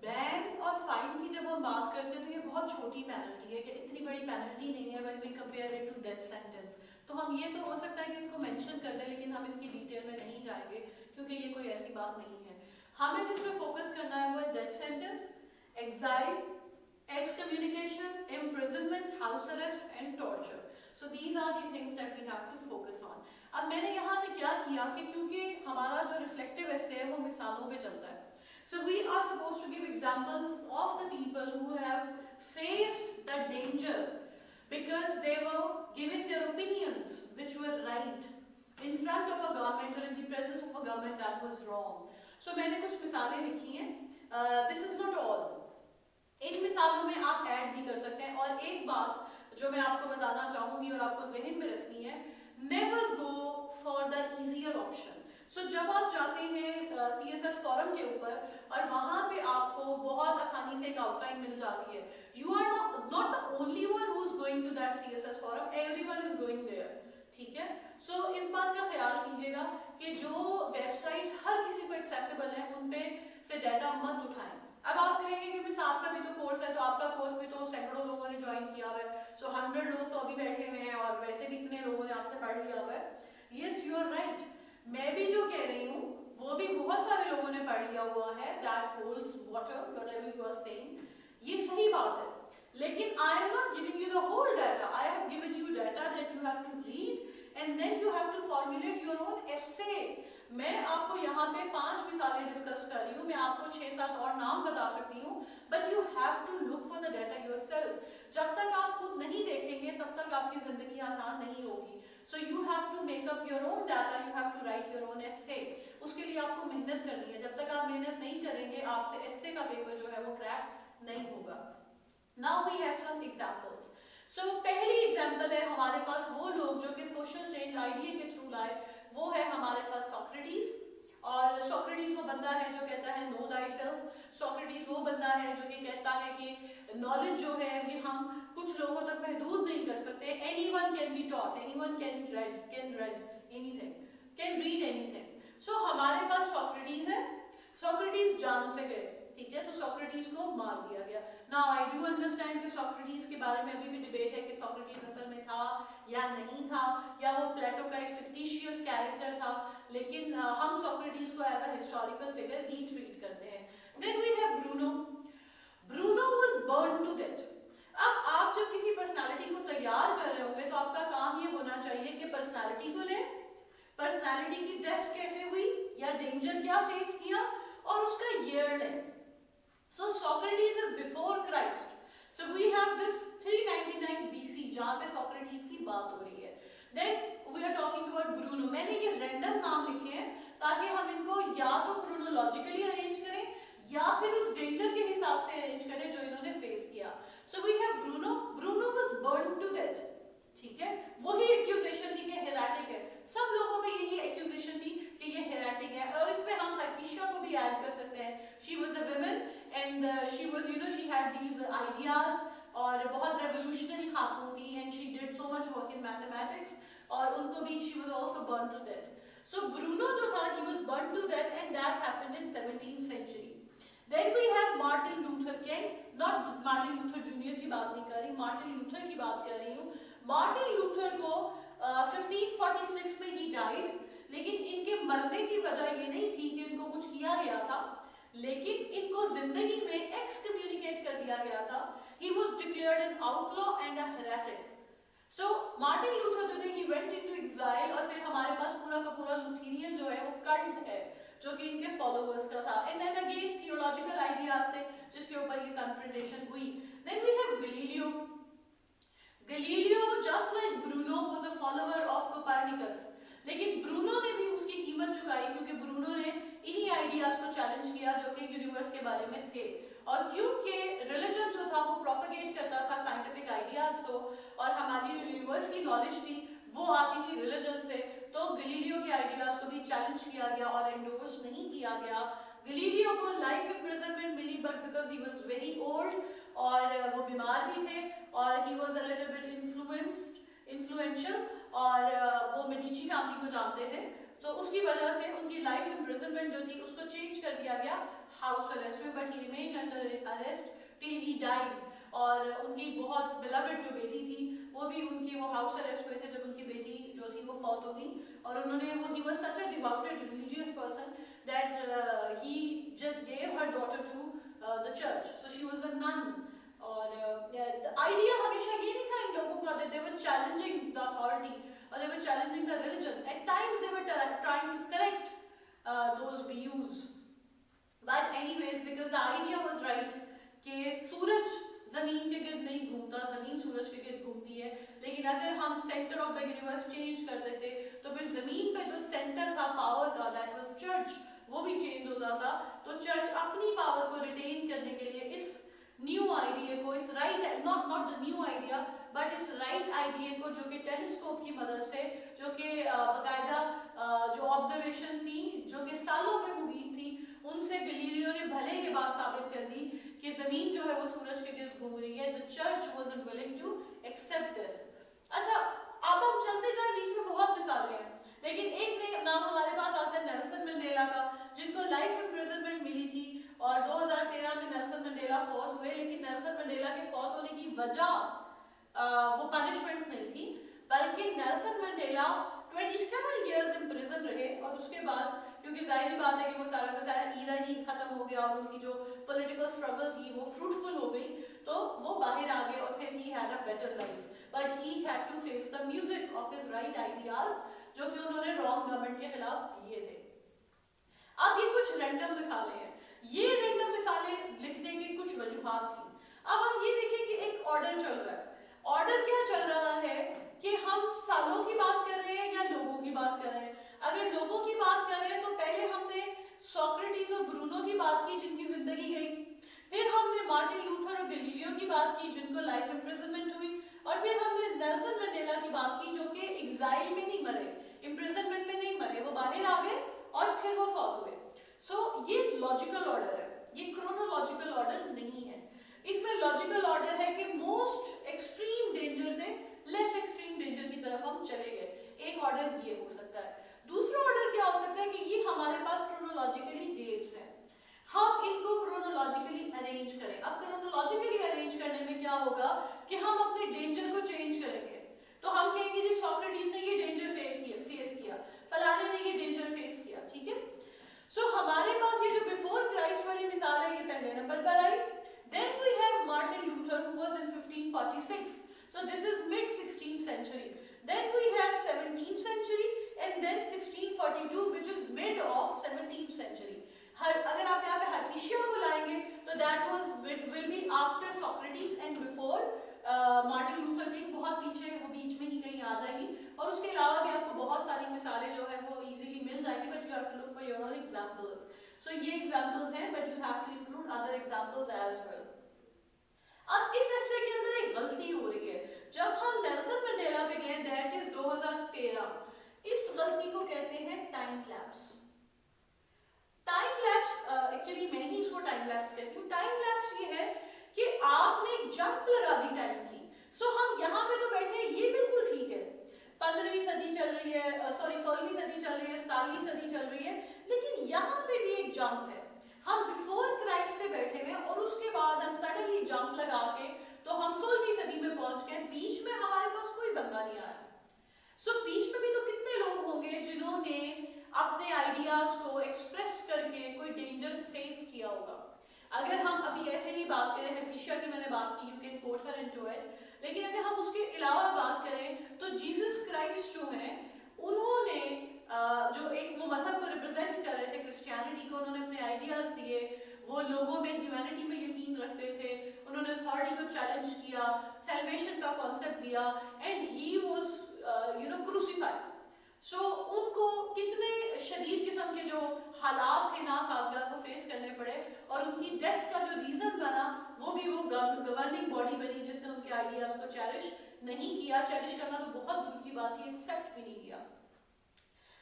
Speaker 1: बैन और फाइन की जब हम बात करते हैं तो ये बहुत छोटी पेनल्टी है, कि इतनी बड़ी पेनल्टी नहीं है when we compare it to death sentence. तो हम ये तो हो सकता है कि इसको मेंशन कर दें, लेकिन हम इसकी डिटेल में नहीं जाएंगे क्योंकि ये कोई ऐसी बात नहीं है. हमें जिसमें फोकस करना है वो है death sentence, exile, excommunication, imprisonment, house arrest and torture. So these are the things that we have to focus on. अब मैंने यहाँ पे क्या किया कि क्योंकि हमारा जो रिफ्लेक्टिव एसे है वो मिसालों पे चलता है. So we are supposed to give examples of the people who have faced the danger because they were giving their opinions which were right in front of a government or in the presence of a government that was wrong. So मैंने कुछ मिसालें लिखी हैं. This is not all. इन मिसालों में आप add भी कर सकते हैं. और एक बात जो मैं आपको बताना चाहूंगी और आपको जहन में रखनी है, never go for the easier option. So जब आप जाते हैं CSS फॉरम के ऊपर और वहां पे आपको बहुत आसानी से एक आउटलाइन मिल जाती है, you are not the only one who is going to that CSS forum, everyone is going there. ठीक है. सो इस बात का ख्याल कीजिएगा कि जो वेबसाइट्स हर किसी को एक्सेसिबल है उन पे से डाटा मत उठाएं. अब आप कहेंगे कि मिस आपका भी तो कोर्स है, तो आपका कोर्स भी तो सैकड़ों लोगों ने ज्वाइन किया हुआ है, सो 100 लोग तो अभी बैठे हुए हैं और वैसे भी इतने लोगों ने आपसे पढ़ लिया हुआ है. Yes, you are right. मैं भी जो कह रही हूँ वो भी बहुत सारे लोगों ने पढ़ लिया हुआ है. That holds water, whatever you are saying, ये सही बात है. लेकिन I am not giving you the whole data. I have given you data that you have to read and then you have to formulate your own essay. मैं आपको यहाँ पे 5 मिसालें डिस्कस कर रही हूँ, मैं आपको 6-7 और नाम बता सकती हूँ, but you have to look for the data yourself. जब तक आप खुद नहीं देखेंगे तब तक आपकी जिंदगी आसान नहीं होगी. So you have to make up your own data, you have to write your own essay. उसके लिए आपको मेहनत करनी है. जब तक आप मेहनत नहीं करेंगे आपसे एसे का पेपर जो है वो क्रैक नहीं होगा. Now we have some examples. So पहली एग्जांपल है हमारे पास वो लोग जो कि सोशल चेंज आइडिया के थ्रू लाए. वो है हमारे पास सोक्रेटिस. और सोक्रेटिस वो बंदा है जो कहता है नो थायसेल्फ. सोक्रेटिस वो बंदा है जो कि कहता है कि नॉलेज जो है ये हम कुछ लोगों तक महदूद नहीं कर सकते. Anyone can be taught, anyone can read anything, can read anything. So हमारे पास सोक्रेटिस है. सोक्रेटिस जान से गए. ठीक है. तो सोक्रेटिस को मार दिया गया. नाउ आई डू अंडरस्टैंड कि सोक्रेटिस के बारे में अभी भी डिबेट है कि सोक्रेटिस असल में था या नहीं था, या वो प्लेटो का एक फिक्टिशियस कैरेक्टर था. लेकिन हम सोक्रेटिस को एज अ हिस्टोरिकल फिगर ही ट्रीट करते हैं. Then we have Bruno. Bruno was burn to death. अब आप जब किसी पर्सनालिटी को तैयार कर रहे होंगे तो आपका काम ये होना चाहिए कि पर्सनालिटी को लें, पर्सनालिटी की डेथ कैसे हुई या डेंजर क्या फेस किया, और उसका ईयर लें. So Socrates is before Christ. So we have this 399 BC जहाँ पे Socrates की बात हो रही है. Then we are talking about word Bruno, मैंने ये रैंडम नाम लिखे हैं ताकि हम इनको या तो क्रोनोलॉजिकली अरेंज करें या फिर उस डेंजर के हिसाब से अरेंज करें जो इन्होंने फेस किया। So we have Bruno, Bruno was burn to death, ठीक है, वही एक्यूजेशन थी कि हेरेटिक है, सब लोगों में यही एक्यूजेशन थी कि ये हेरेटिक है, और इस पे हम हाइपीशिया को भी ऐड कर सकते हैं। She was a woman and she was you know she had these ideas, और बहुत रेवोल्यूशनरी खातून थी, and she did so much work in mathematics, और उनको भी she was also burn to death. So Bruno जो था, he was burn to death and that happened in 17th century। Then we have Martin Luther King, not Martin Luther Jr. की बात नहीं कर रही, मार्टिन लूथर की बात कर रही हूँ। मार्टिन लूथर को 1546 में ही डाइड, लेकिन इनके मरने की वजह ये नहीं थी कि इनको कुछ किया गया था, लेकिन इनको जिंदगी में एक्सकम्युनिकेट कर दिया गया था। He was declared an outlaw and a heretic. So Martin Luther जो है he went into exile, और फिर हमारे पास पूरा का पूरा लुथेरियन जो है वो कल्ट है जो कि इनके फॉलोअर्स का था, and then again theological ideas थे जिसके ऊपर ये कन्फ्रंटेशन हुई। Then we have Galileo. Galileo just like Bruno was a follower of Copernicus, लेकिन ब्रूनो ने भी उसकी कीमत चुकाई क्योंकि ब्रूनो ने इन्हीं आइडियाज को चैलेंज किया जो कि यूनिवर्स के बारे में थे, और क्योंकि रिलीजन जो था वो प्रोपेगेट करता था साइंटिफिक आइडियाज को, और हमारी यूनिवर्स की नॉलेज थी वो आती थी रिलीजन से, तो गैलीलियो के आइडियाज को भी चैलेंज किया गया और एंडोर्स नहीं किया गया। गैलीलियो को लाइफ इम्प्रिजनमेंट मिली, but because he was very old और वो बीमार भी थे, और he was a little bit influential, और वो मेडिची फैमिली को जानते थे, तो उसकी वजह से उनकी लाइफ इम्प्रिजनमेंट जो थी उसको चेंज कर दिया गया हाउस अरेस्ट में, but he remained under arrest till he died. और उनकी बहुत बिलवड जो बेटी थी वो भी उनकी वो हाउस अरेस्ट हुए थे जब उनकी बेटी जो थी वो फौत हो गई, और उन्होंने वो he was such a devoted religious person that he just gave her daughter to the church, so she was a nun. और आइडिया हमेशा ये नहीं था इन लोगों का that they were challenging the authority or they were challenging the religion. At times they were trying to correct those views. But anyways, because the idea was right कि सूरज जमीन के गिर्द नहीं घूमता, जमीन सूरज के गिर्द घूमती है, लेकिन अगर हम centre of the universe change कर देते तो फिर जमीन पे जो सेंटर था पावर का, दैट वाज चर्च, वो भी चेंज हो जाता। तो चर्च अपनी पावर को रिटेन करने के लिए इस न्यू आइडिया को, इस right not the new idea but इस राइट आइडिया को, जो कि टेलीस्कोप की मदद से, जो कि बाकायदा जो ऑब्जर्वेशन थी जो कि सालों में मुहित थी, उनसे गैलीलियो ने भले ये बात साबित कर दी कि जमीन जो है वो सूरज के गिर्द घूम रही है। The church wasn't willing to accept this. अच्छा, अब हम चलते जाए, बीच में बहुत मिसालें हैं, लेकिन एक नाम हमारे पास आता है नेल्सन मंडेला का, जिनको लाइफ इम्प्रिजनमेंट मिली थी, और 2013 में नेल्सन मंडेला फौत हुए, लेकिन नेल्सन मंडेला के फौत होने की वजह वो पनिशमेंट्स नहीं थी, बल्कि Nelson Mandela 27 years in prison रहे, और उसके बाद क्योंकि जाहिर बात है कि वो सारा का सारा ईरा ही खत्म हो गया और उनकी जो पॉलिटिकल स्ट्रगल थी वो फ्रूटफुल हो गई, तो वो बाहर आ गए और फिर he had a better life, but he had to face the music of his right ideas जो कि उन्होंने रॉन्ग गवर्नमेंट के खिलाफ दिए थे। अब ये कुछ रैंडम मिसालें हैं, ये रैंडम मिसालें लिखने की कुछ वजूहात थी। अब हम ये देखें कि एक ऑर्डर चल रहा है, ऑर्डर क्या चल रहा है कि हम सालों की बात कर रहे हैं या लोगों की बात कर रहे हैं। अगर लोगों की बात कर रहे हैं तो पहले हमने सोक्रेटिस और ब्रूनो की बात की जिनकी जिंदगी गई, फिर हमने मार्टिन लूथर और गैलीलियो की बात की जिनको लाइफ इम्प्रिजनमेंट हुई, और फिर हमने नेल्सन मंडेला की बात की जो कि एग्जाइल में नहीं मरे, इम्प्रिजनमेंट में नहीं मरे, वो बाहर आ गए और फिर वो फौत हुए। सो ये लॉजिकल ऑर्डर है, ये क्रोनोलॉजिकल ऑर्डर नहीं है। इसमें लॉजिकल ऑर्डर है कि मोस्ट एक्सट्रीम डेंजर से लेस एक्सट्रीम डेंजर की तरफ हम चले गए, एक ऑर्डर ये हो सकता है। दूसरा ऑर्डर क्या हो सकता है कि ये हमारे पास क्रोनोलॉजिकली डेट्स हैं, हम इनको क्रोनोलॉजिकली अरेंज करें। अब क्रोनोलॉजिकली अरेंज करने में क्या होगा कि हम अपने डेंजर को चेंज करेंगे, तो हम कहेंगे जी सोक्रेटिस ने ये डेंजर फेस किया, फलाने ने ये डेंजर फेस किया, ठीक है। सो हमारे पास ये जो बिफोर क्राइस्ट वाली मिसाल है ये पहले नंबर पर आई। Then we have Martin Luther who was in 1546, so this is mid 16th century. Then we have 17th century and then 1642 which is mid of 17th century. अगर आप यहाँ पे हाइपीशिया को लाएंगे तो that was will be after Socrates and before Martin Luther king, बहुत पीछे, वो बीच में ही कहीं आ जाएगी। और उसके अलावा भी आपको बहुत सारी मिसालें जो है वो इजीली मिल जाएंगी, but you have to look for your own examples. So ये एग्जांपल्स हैं, but you have to include other examples as well. अब इस हिस्से के अंदर एक गलती हो रही है। जब हम नेल्सन मंडेला पे गए, दैट इज 2013, इस गलती को कहते हैं time lapse. Time lapse actually मैं ही इसको टाइम लैप्स कहती हूँ। टाइम लैप्स ये है कि आपने जंप लगा दी टाइम की। सो हम यहाँ पे तो बैठे हैं, ये बिल्कुल ठीक है, 15वीं सदी चल रही है, सॉरी 16वीं सदी चल रही है, 17वीं सदी चल रही है, लेकिन यहाँ पे भी एक जंप है। हम बिफोर क्राइस्ट से बैठे हुए और उसके बाद हम सडनली जंप लगा के तो हम 16वीं सदी में पहुंच गए। बीच में हमारे पास कोई बंदा नहीं आया। सो बीच में भी तो कितने लोग होंगे जिन्होंने अपने आइडियाज को एक्सप्रेस करके कोई डेंजर फेस किया होगा। अगर हम अभी ऐसे ही बात करें, हिप्पीशिया की मैंने बात की, you can coat her and do it, लेकिन अगर हम उसके अलावा बात करें तो जीसस क्राइस्ट जो है उन्होंने जो एक वो मजहब को रिप्रेजेंट कर रहे थे, क्रिश्चियनिटी को, उन्होंने अपने आइडियाज दिए, वो लोगों में ह्यूमैनिटी में यकीन रखते थे, उन्होंने अथॉरिटी को चैलेंज किया, सैल्वेशन का कॉन्सेप्ट दिया, एंड ही वाज क्रूसिफाइड। सो उनको कितने शदीद किस्म के जो हालात थे नासाजगार वो फेस करने पड़े, और उनकी डेथ का जो रीजन बना वो भी वो गवर्निंग बॉडी बनी जिसने उनके आइडियाज को चेरिश नहीं किया। चेरिश करना तो बहुत दूर की बात थी, एक्सेप्ट भी नहीं किया।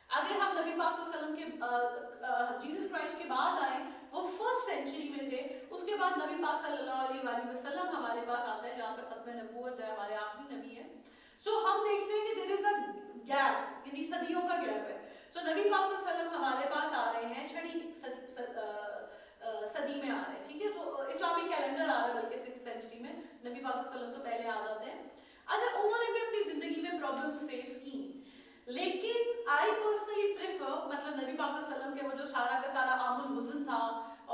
Speaker 1: अगर हम नबी पाक सल्लल्लाहु अलैहि वसल्लम के जीसस क्राइस्ट के बाद आए, वो फर्स्ट सेंचुरी में थे, उसके बाद नबी पाक सल्लल्लाहु अलैहि वसल्लम हमारे पास आता है, जहाँ पे खत्म नबूवत है, हमारे आखिरी नबी है। सो हम देखते हैं कि देयर इज अ गैप, यानी सदियों का गैप है। सो नबी पाक सल्लल्लाहु अलैहि वसल्लम हमारे पास आ रहे हैं 6वीं सदी में आ रहे हैं, ठीक है, तो इस्लामिक कैलेंडर आ रहा है बल्कि 6th सेंचुरी में, नबी पाक सल्लल्लाहु अलैहि वसल्लम तो पहले आ जाते हैं। अच्छा, उन्होंने भी अपनी जिंदगी में प्रॉब्लम्स फेस की, लेकिन आई पर्सनली प्रेफर, मतलब नबी पाक सल्लल्लाहु अलैहि वसल्लम के वो जो सारा का सारा आमुल हुज़न था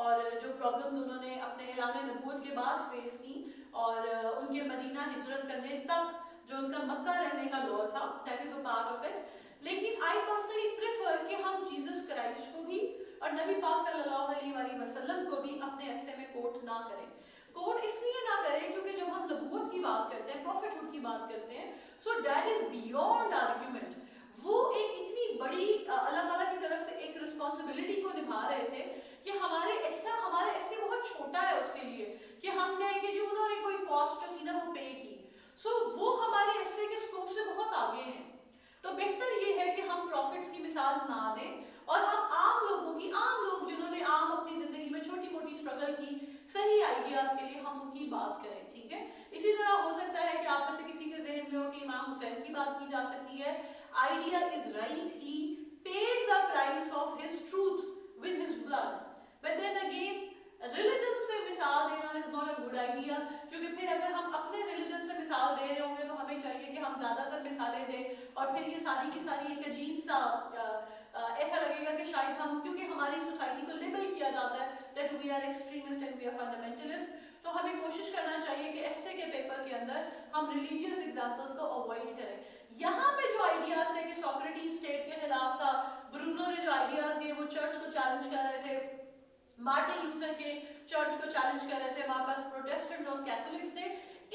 Speaker 1: और जो प्रॉब्लम्स उन्होंने अपने ऐलान नबूवत के बाद फेस की, और उनके मदीना हिजरत करने तक जो उनका मक्का रहने का दौर था, that is a part of it. लेकिन आई पर्सनली प्रेफर कि हम जीसस क्राइस्ट को भी और नबी पाक सल्लल्लाहु अलैहि वसल्लम को भी अपने हिस्से में कोट ना करें। कोट इसलिए ना करें क्योंकि जब हम नबूवत की बात करते हैं, प्रॉफिटहुड की बात करते हैं, सो दैट इज बियॉन्ड आर्ग्यूमेंट। वो एक इतनी बड़ी अल्लाह ताला की तरफ से एक रिस्पॉन्सिबिलिटी को निभा रहे थे कि हमारे ऐसे बहुत छोटा है उसके लिए कि हम कहें कि जी उन्होंने कोई कॉस्ट जो थी ना वो पे की। सो वो हमारे हिस्से के स्कोप से बहुत आगे हैं। तो बेहतर ये है कि हम प्रॉफिट्स की मिसाल ना दें और हम आम लोग जिन्होंने आम अपनी जिंदगी में छोटी मोटी स्ट्रगल की, सही आइडियाज के लिए हम उनकी बात करें, ठीक है। इसी तरह हो सकता है कि आप में से किसी के जहन में हो कि इमाम हुसैन की बात की जा सकती है। Idea is right, he paid the price of his truth with his blood, but then again religion से मिसाल देना is not a good idea, क्योंकि फिर अगर हम अपने religion से मिसाल दे रहे होंगे तो हमें चाहिए कि हम ज़्यादातर मिसालें दें और फिर ये सारी की सारी एक अजीब सा ऐसा लगेगा कि शायद हम, क्योंकि हमारी सोसाइटी को लेबल किया जाता है that we are extremist and we are fundamentalist, तो हमें कोशिश करना चाहिए कि एस्से के पेपर के अंदर हम रिलीजियस एग्जाम्पल्स को अवॉइड करें। यहाँ पे जो आइडियाज थे कि सोक्रेटिस स्टेट के खिलाफ था, ब्रूनो ने जो आइडियाज दिए वो चर्च को चैलेंज कर रहे थे, मार्टिन लूथर के चर्च को चैलेंज कर रहे थे, हमारे पास प्रोटेस्टेंट और कैथोलिक्स थे।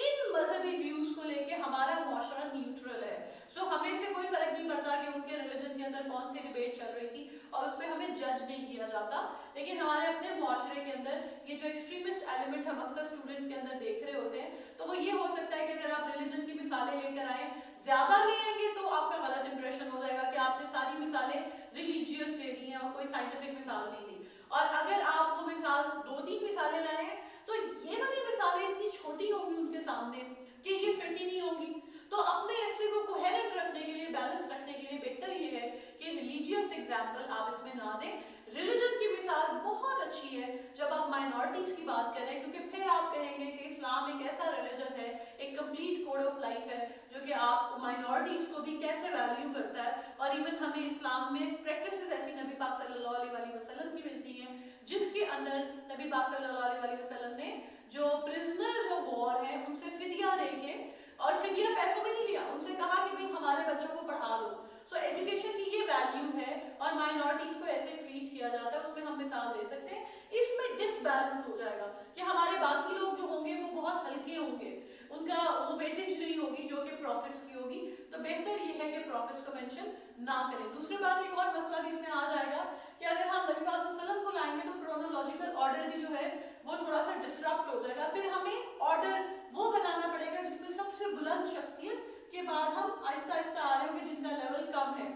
Speaker 1: इन मजहबी व्यूज को लेके हमारा मुआशरा न्यूट्रल है। सो हमें से कोई फर्क नहीं पड़ता कि उनके रिलीजन के अंदर कौन सी डिबेट चल रही थी और उसमें हमें जज नहीं किया जाता। लेकिन हमारे अपने मुआशरे के अंदर ये जो एक्सट्रीमिस्ट एलिमेंट हम अक्सर स्टूडेंट्स के अंदर देख रहे होते हैं, तो वो ये हो सकता है कि अगर आप रिलीजन की मिसालें लेकर आए, ज्यादा ले आएंगे तो आपका गलत इंप्रेशन हो जाएगा कि आपने सारी मिसालें रिलीजियस दे दी हैं और कोई साइंटिफिक मिसाल नहीं दी। और अगर आप वो मिसाल 2-3 मिसालें लाए तो ये वाली मिसालें इतनी छोटी होंगी उनके सामने कि ये फिट ही नहीं होंगी। तो अपने हिस्से को कोहेरेंट रखने के लिए, बैलेंस रखने के लिए बेहतर ये है कि रिलीजियस एग्जाम्पल आप इसमें ना दें। रिलीजन की मिसाल बहुत अच्छी है जब आप माइनॉरिटीज की बात करें, क्योंकि फिर आप कहेंगे कि इस्लाम एक ऐसा रिलीजन है, एक कंप्लीट कोड ऑफ लाइफ है जो कि आप माइनॉरिटीज को भी कैसे वैल्यू करता है। और इवन हमें इस्लाम में प्रैक्टिसेस ऐसी नबी पाक सल्लल्लाहु अलैहि वसल्लम की मिलती हैं जिसके अंदर नबी पाक सल्लल्लाहु अलैहि वसल्लम ने जो प्रिजनर्स ऑफ वॉर हैं उनसे फिदिया लेके, और फिदिया पैसों में नहीं लिया, उनसे कहा कि भाई हमारे बच्चों को पढ़ा दो। सो एजुकेशन की ये वैल्यू है और माइनॉरिटीज को ऐसे ट्रीट किया जाता है, उसमें हम मिसाल दे सकते हैं। इसमें डिसबैलेंस हो जाएगा कि हमारे बाकी लोग जो होंगे वो बहुत हल्के होंगे, उनका वो वेटेज नहीं होगी जो कि प्रॉफिट्स की होगी। तो बेहतर ये है कि प्रॉफिट्स को मेंशन ना करें। दूसरी बात, एक और मसला भी इसमें आ जाएगा कि अगर हम नबी पाक सल्लल्लाहु अलैहि वसल्लम को लाएंगे तो क्रोनोलॉजिकल ऑर्डर भी जो है वो थोड़ा सा डिस्टर्ब हो जाएगा। फिर हमें ऑर्डर वो बनाना पड़ेगा जिसमें सबसे बुलंद शख्सियत के बाद हम आहिस्ता आहिस्ता आ रहे होंगे जिनका लेवल कम है।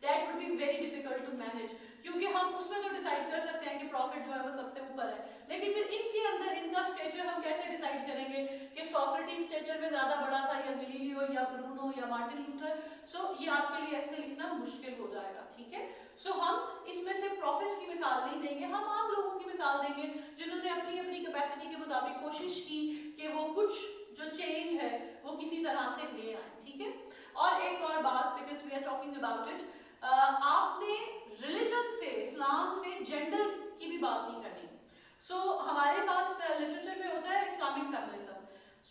Speaker 1: That would be very difficult to manage, क्योंकि हम उसमें तो डिसाइड कर सकते हैं कि प्रॉफिट जो है वो सबसे ऊपर है, लेकिन फिर इनके अंदर इनका स्टेचर हम कैसे डिसाइड करेंगे कि सोक्रेटिस स्टेचर में ज्यादा बड़ा था या गलीलियो या ब्रूनो या मार्टिन लूथर। सो ये आपके लिए ऐसे लिखना मुश्किल हो जाएगा, ठीक है। सो हम इसमें से प्रॉफिट्स की मिसाल नहीं देंगे, हम आम लोगों की मिसाल देंगे जिन्होंने अपनी अपनी कैपेसिटी के मुताबिक कोशिश की कि वो कुछ जो चेंज है वो किसी तरह से ले आए, ठीक है। और एक और बात, because we are talking about it, आपने रिलीजन से, इस्लाम से जेंडर की भी बात नहीं करनी। सो हमारे पास लिटरेचर में होता है इस्लामिक फेमिनिज्म।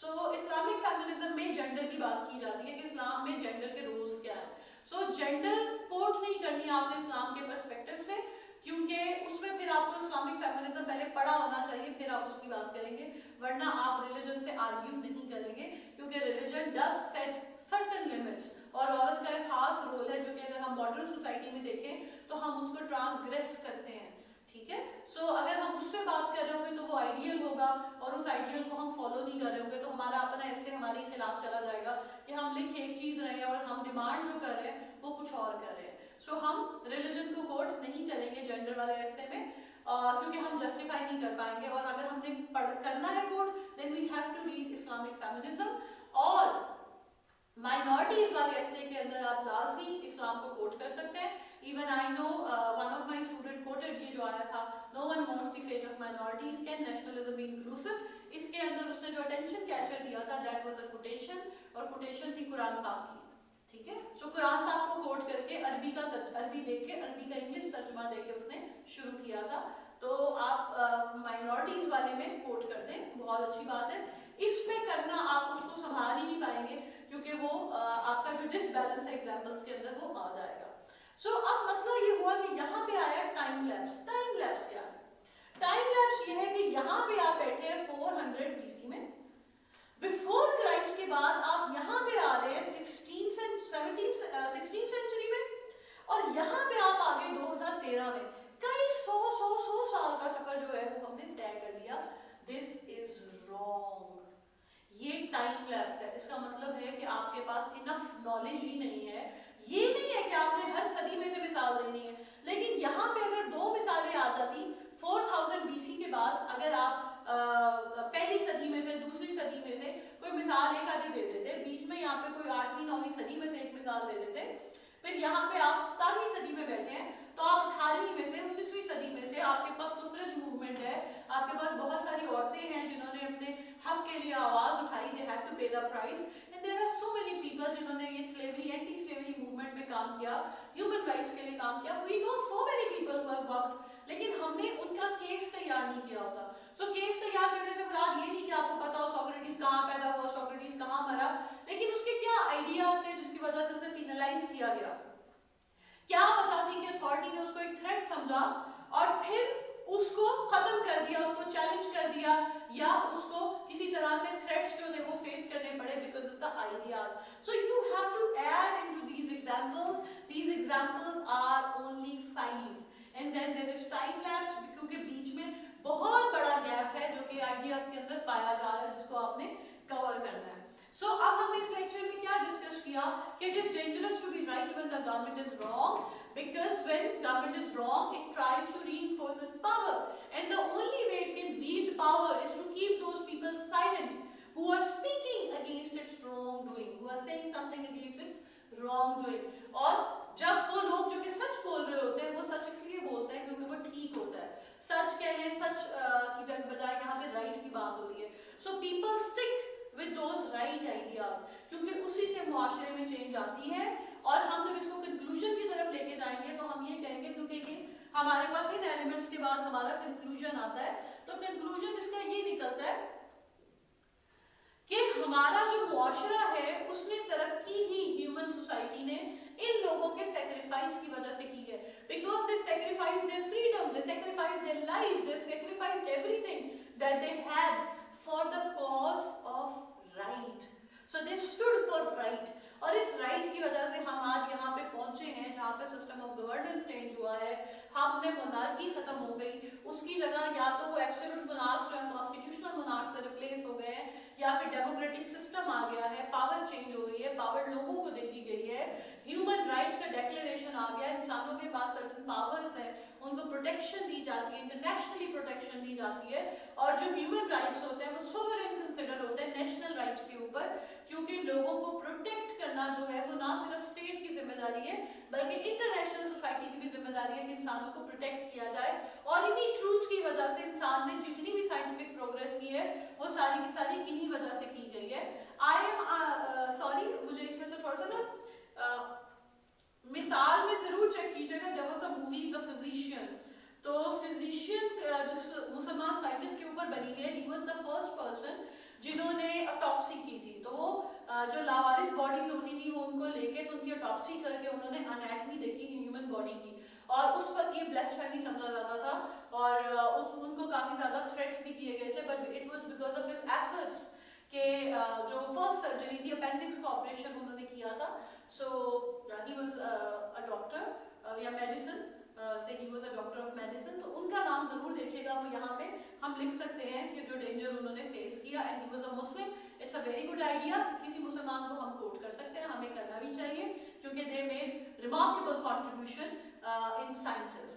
Speaker 1: सो इस्लामिक फेमिनिज्म में जेंडर की बात की जाती है कि इस्लाम में जेंडर के रूल्स क्या है। सो जेंडर कोट नहीं करनी आपने इस्लाम के पर्सपेक्टिव से, क्योंकि उसमें फिर आपको इस्लामिक फेमिनिज्म पहले पढ़ा होना चाहिए, फिर आप उसकी बात करेंगे, वरना आप रिलीजन से आर्ग्यू नहीं करेंगे, क्योंकि religion does set certain limits, और औरत का एक खास रोल है जो कि अगर हम मॉडर्न सोसाइटी में देखें तो हम उसको ट्रांसग्रेस करते हैं, ठीक है। सो अगर हम उससे बात कर रहे होंगे तो वो आइडियल होगा, और उस आइडियल को हम फॉलो नहीं कर रहे होंगे तो हमारा अपना ऐसे हमारे खिलाफ चला जाएगा कि हम लिख एक चीज रहे हैं और हम डिमांड जो कर रहे हैं वो कुछ और कर रहे हैं। सो हम रिलीजन को कोट नहीं करेंगे जेंडर वाले ऐसे में, क्योंकि हम जस्टिफाई नहीं कर पाएंगे, और अगर हमने करना है quote then we have to read Islamic feminism. और माइनॉरिटीज वाले एस्से के अंदर आप लाजमी इस्लाम को कोट कर सकते हैं। Even I know one of my student quoted ये जो आया था, no one mourns the fate of minorities, can nationalism be inclusive, इसके अंदर उसने जो अटेंशन कैचर दिया था दैट वाज अ कोटेशन, और कोटेशन थी कुरान पाक की, ठीक है। सो कुरान पाक को कोट करके अरबी देके अरबी का इंग्लिश तर्जुमा देके उसने शुरू किया था। तो आप माइनॉरिटीज वाले में कोट कर दें, बहुत अच्छी बात है। इसमें करना आप उसको संभाल ही नहीं पाएंगे, क्योंकि वो आपका जो डिसबैलेंस है एग्जांपल्स के अंदर वो आ जाएगा। सो अब मसला ये हुआ कि यहाँ पे आया टाइम लैप्स। टाइम लैप्स क्या है? टाइम लैप्स ये है कि यहाँ पे आप बैठे हैं 400 BC में, बिफोर क्राइस्ट के बाद आप यहाँ पे आ रहे हैं 16th सेंचुरी में, और यहाँ पे आप आ गए 2013 में। कई सौ साल का सफर जो है वो हमने तय कर लिया। दिस इज रॉन्ग, ये टाइम लैप्स है। इसका मतलब है कि आपके पास इनफ नॉलेज ही नहीं है। ये नहीं है कि आपने हर सदी में से मिसाल देनी है, लेकिन यहाँ पे अगर दो मिसालें आ जाती 4000 BC के बाद, अगर आप पहली सदी में से, दूसरी सदी में से कोई मिसाल एक आधी दे देते, बीच में यहाँ पे कोई 8वीं 9वीं सदी में से एक मिसाल दे देते, फिर यहाँ पे आप 17वीं सदी में बैठे हैं, तो आप 18वीं में से 19वीं सदी में से आपके पास सुफ्रेज मूवमेंट है, आपके पास बहुत सारी औरतें हैं जिन्होंने अपने हक के लिए आवाज उठाई, they had to pay the price, and there are so many people जिन्होंने ये स्लेवरी, एंटी स्लेवरी मूवमेंट में काम किया, ह्यूमन राइट्स के लिए काम किया। We know so many people who have worked, लेकिन हमने उनका केस तैयार नहीं किया होता। सो केस तैयार करने से मुराद ये नहीं कि आपको पता हो सोक्रेटिस कहाँ पैदा हुआ, सोक्रेटिस कहाँ मरा, लेकिन उसके क्या आइडियाज थे जिसकी वजह से उसे पिनलाइज किया गया, क्या वजह थी कि अथॉरिटी ने उसको एक थ्रेट समझा और फिर उसको खत्म कर दिया, उसको चैलेंज कर दिया, या उसको किसी तरह से थ्रेट्स जो थे वो फेस करने पड़े because of the ideas. So you have to add into these examples, these examples are only 5, and then there is time lapse, क्योंकि बीच में बहुत बड़ा गैप है जो कि आइडियाज के अंदर पाया जा रहा है, जिसको आपने कवर करना है। सो अब हमने इस लेक्चर में क्या डिस्कस किया कि it is dangerous to be right when the government is wrong, because when government is wrong it tries to reinforce its power, and the only way it can wield power is to keep those people silent who are speaking against its wrongdoing, who are saying something against its wrongdoing। और जब वो लोग जो कि सच बोल रहे होते हैं वो सच इसलिए बोलते हैं क्योंकि वो ठीक होता है, सच कहें, सच की बजाय यहाँ पे राइट की बात हो रही है। So people stick with those right ideas, क्योंकि उसी से मुआशरे में चेंज आती है। और हम जब इसको कंक्लूजन की तरफ लेके जाएंगे तो हम ये कहेंगे, क्योंकि ये हमारे पास इन एलिमेंट्स के बाद हमारा कंक्लूजन आता है, तो कंक्लूजन इसका ये निकलता है कि हमारा जो मुआशरा है उसने तरक्की ही ह्यूमन सोसाइटी ने इन लोगों के सेक्रीफाइस की वजह से की है, because they sacrifice their freedom, they sacrifice their life, they sacrifice everything that they had for the cause of right, so they stood for right, और इस right की वजह से हम आज हमने मोनार्की खत्म हो गई, उसकी जगह या तो वो एब्सोल्यूट मोनार्क्स जो है कॉन्स्टिट्यूशनल मोनार्क्स से रिप्लेस हो गए हैं, या फिर डेमोक्रेटिक सिस्टम आ गया है, पावर चेंज हो गई है, पावर लोगों को दे दी गई है, ह्यूमन राइट्स का डिक्लेरेशन आ गया, इंसानों के पास सर्टेन पावर्स हैं, उनको प्रोटेक्शन दी जाती है, इंटरनेशनली प्रोटेक्शन दी जाती है, और जो ह्यूमन राइट्स होते हैं वो सोवरेन कंसिडर होते हैं नेशनल राइट्स के ऊपर, क्योंकि लोगों को प्रोटेक्ट करना जो है वो ना सिर्फ स्टेट की जिम्मेदारी है बल्कि इंटरनेशनल सोसाइटी की भी जिम्मेदारी है कि इंसानों को प्रोटेक्ट किया जाए। और इन्हीं ट्रूथ्स की वजह से इंसान ने जितनी भी साइंटिफिक प्रोग्रेस की है वो सारी की सारी इन्हीं वजह से की गई है। आई एम सॉरी, मुझे इसमें से थोड़ा सा ना मिसाल में जरूर चेक कीजिएगा, there was a movie the physician, तो फिजिशियन जिस मुसलमान साइंटिस्ट के ऊपर बनी है, he was the first person जिन्होंने ऑटोप्सी की थी। तो वो जो लावारिस बॉडीज होती थी वो उनको लेके तो उनकी ऑटोप्सी करके उन्होंने एनाटॉमी देखी ह्यूमन बॉडी की, और उस वक्त ये ब्लास्फेमी समझा जाता था, और उनको काफी ज्यादा थ्रेट्स भी किए गए थे, but it was because of his efforts के जो फर्स्ट सर्जरी थी अपेंडिक्स का ऑपरेशन उन्होंने किया था। सो ही वाज अ डॉक्टर या मेडिसिन से ही was a doctor of medicine, तो उनका नाम जरूर देखिएगा, वो यहाँ पे हम लिख सकते हैं कि जो डेंजर उन्होंने फेस किया, and he was a Muslim. It's a very good idea, किसी मुसलमान को हम कोट कर सकते हैं, हमें करना भी चाहिए क्योंकि they made remarkable contribution in sciences.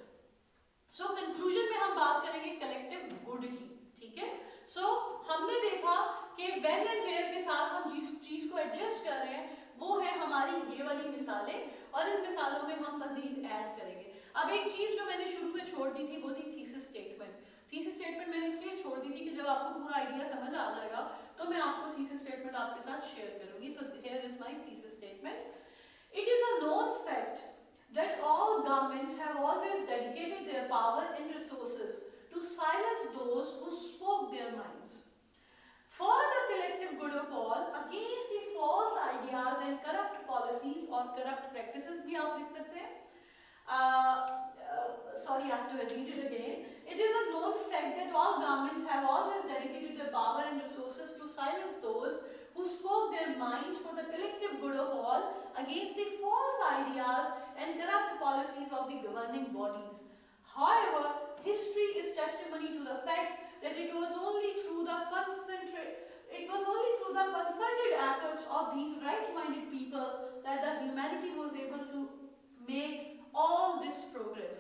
Speaker 1: So conclusion में हम बात करेंगे कलेक्टिव गुड की, ठीक है। सो हमने देखा कि व्हेन एंड वेयर के साथ हम जिस चीज को एडजस्ट कर रहे हैं वो है हमारी ये वाली मिसालें, और इन मिसालों में हम मजीद ऐड करेंगे। अब एक चीज जो मैंने शुरू में छोड़ दी थी वो थी थीसिस स्टेटमेंट। थीसिस स्टेटमेंट मैंने इसलिए छोड़ दी थी कि जब आपको पूरा आइडिया समझ आ जाएगा तो मैं आपको थीसिस स्टेटमेंट आपके साथ शेयर करूंगी। So here is my thesis statement. It is a known fact that all governments have always dedicated their power and resources to silence those who spoke their minds. For the collective good of all, against the false ideas and corrupt policies or corrupt practices भी आप लिख सकते हैं। Sorry, I have to read it again. It is a known fact that all governments have always dedicated their power and resources to silence those who spoke their minds for the collective good of all against the false ideas and corrupt policies of the governing bodies. However, history is testimony to the fact that it was only through the concerted efforts of these right-minded people that the humanity was able to make all this progress.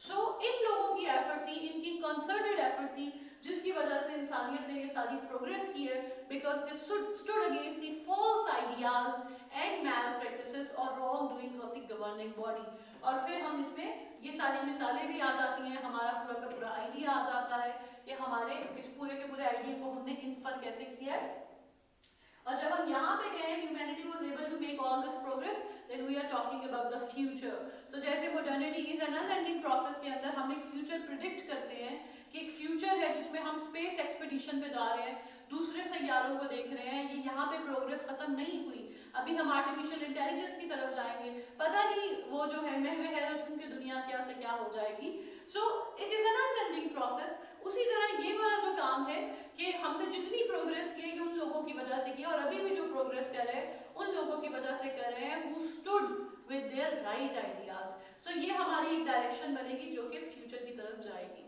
Speaker 1: So, इन लोगों की effort थी, इनकी concerted effort थी, जिसकी वजह से इंसानियत ने ये सारी प्रोग्रेस की है, because they stood against the false ideas and malpractices और wrongdoings of the governing body. और फिर हम इसमें ये सारी मिसालें भी आ जाती हैं, हमारा पूरा का पूरा आइडिया आ जाता है कि हमारे इस पूरे के पूरे आइडिया को हमने इन्फर कैसे किया है। और जब हम यहाँ पे गए, humanity was able to make all this progress, then we are talking about the future. So जैसे modernity is an unending process के अंदर हम एक फ्यूचर प्रिडिक्ट करते हैं कि एक फ्यूचर है जिसमें हम स्पेस एक्सपीडिशन पे जा रहे हैं, दूसरे सैयारों को देख रहे हैं, ये यहाँ पे प्रोग्रेस खत्म नहीं हुई, अभी हम आर्टिफिशियल इंटेलिजेंस की तरफ जाएंगे, पता नहीं वो जो है मैं हैरत हूँ कि दुनिया क्या से क्या हो जाएगी। So it is an unending process. उसी तरह ये वाला जो काम है कि हमने जितनी प्रोग्रेस की है उन लोगों की वजह से की, और अभी भी जो प्रोग्रेस कर रहे हैं उन लोगों की वजह से कर रहे हैं who stood with their right ideas. So ये हमारी एक डायरेक्शन बनेगी जो कि फ्यूचर की तरफ जाएगी।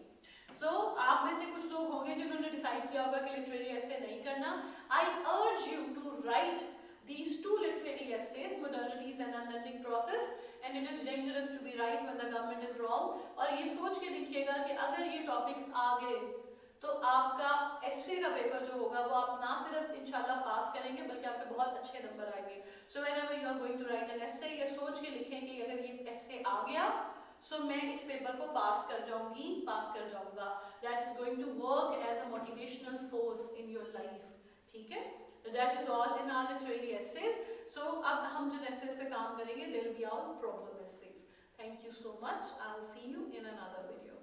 Speaker 1: सो आप में से कुछ लोग होंगे जिन्होंने डिसाइड किया होगा कि लिटरेरी एसे नहीं करना। I urge you to write these two literary essays, modernity is an unending process and it is dangerous to be right when the government is wrong। और ये सोच के लिखिएगा कि अगर ये टॉपिक्स आ गए तो आपका एसे का पेपर जो होगा वो आप ना सिर्फ इंशाल्लाह पास करेंगे बल्कि आपके बहुत अच्छे नंबर आएंगे। So whenever you are going to write an essay, ये सोच के लिखें कि अगर ये एसे आ गया सो मैं इस पेपर को पास कर जाऊंगी, पास कर जाऊंगा। That is going to work as a motivational force in your life, ठीक है। That is all in our literary essays. So अब हम जिन essays पे काम करेंगे, they'll be our problem essays. Thank you so much. I will see you in another video.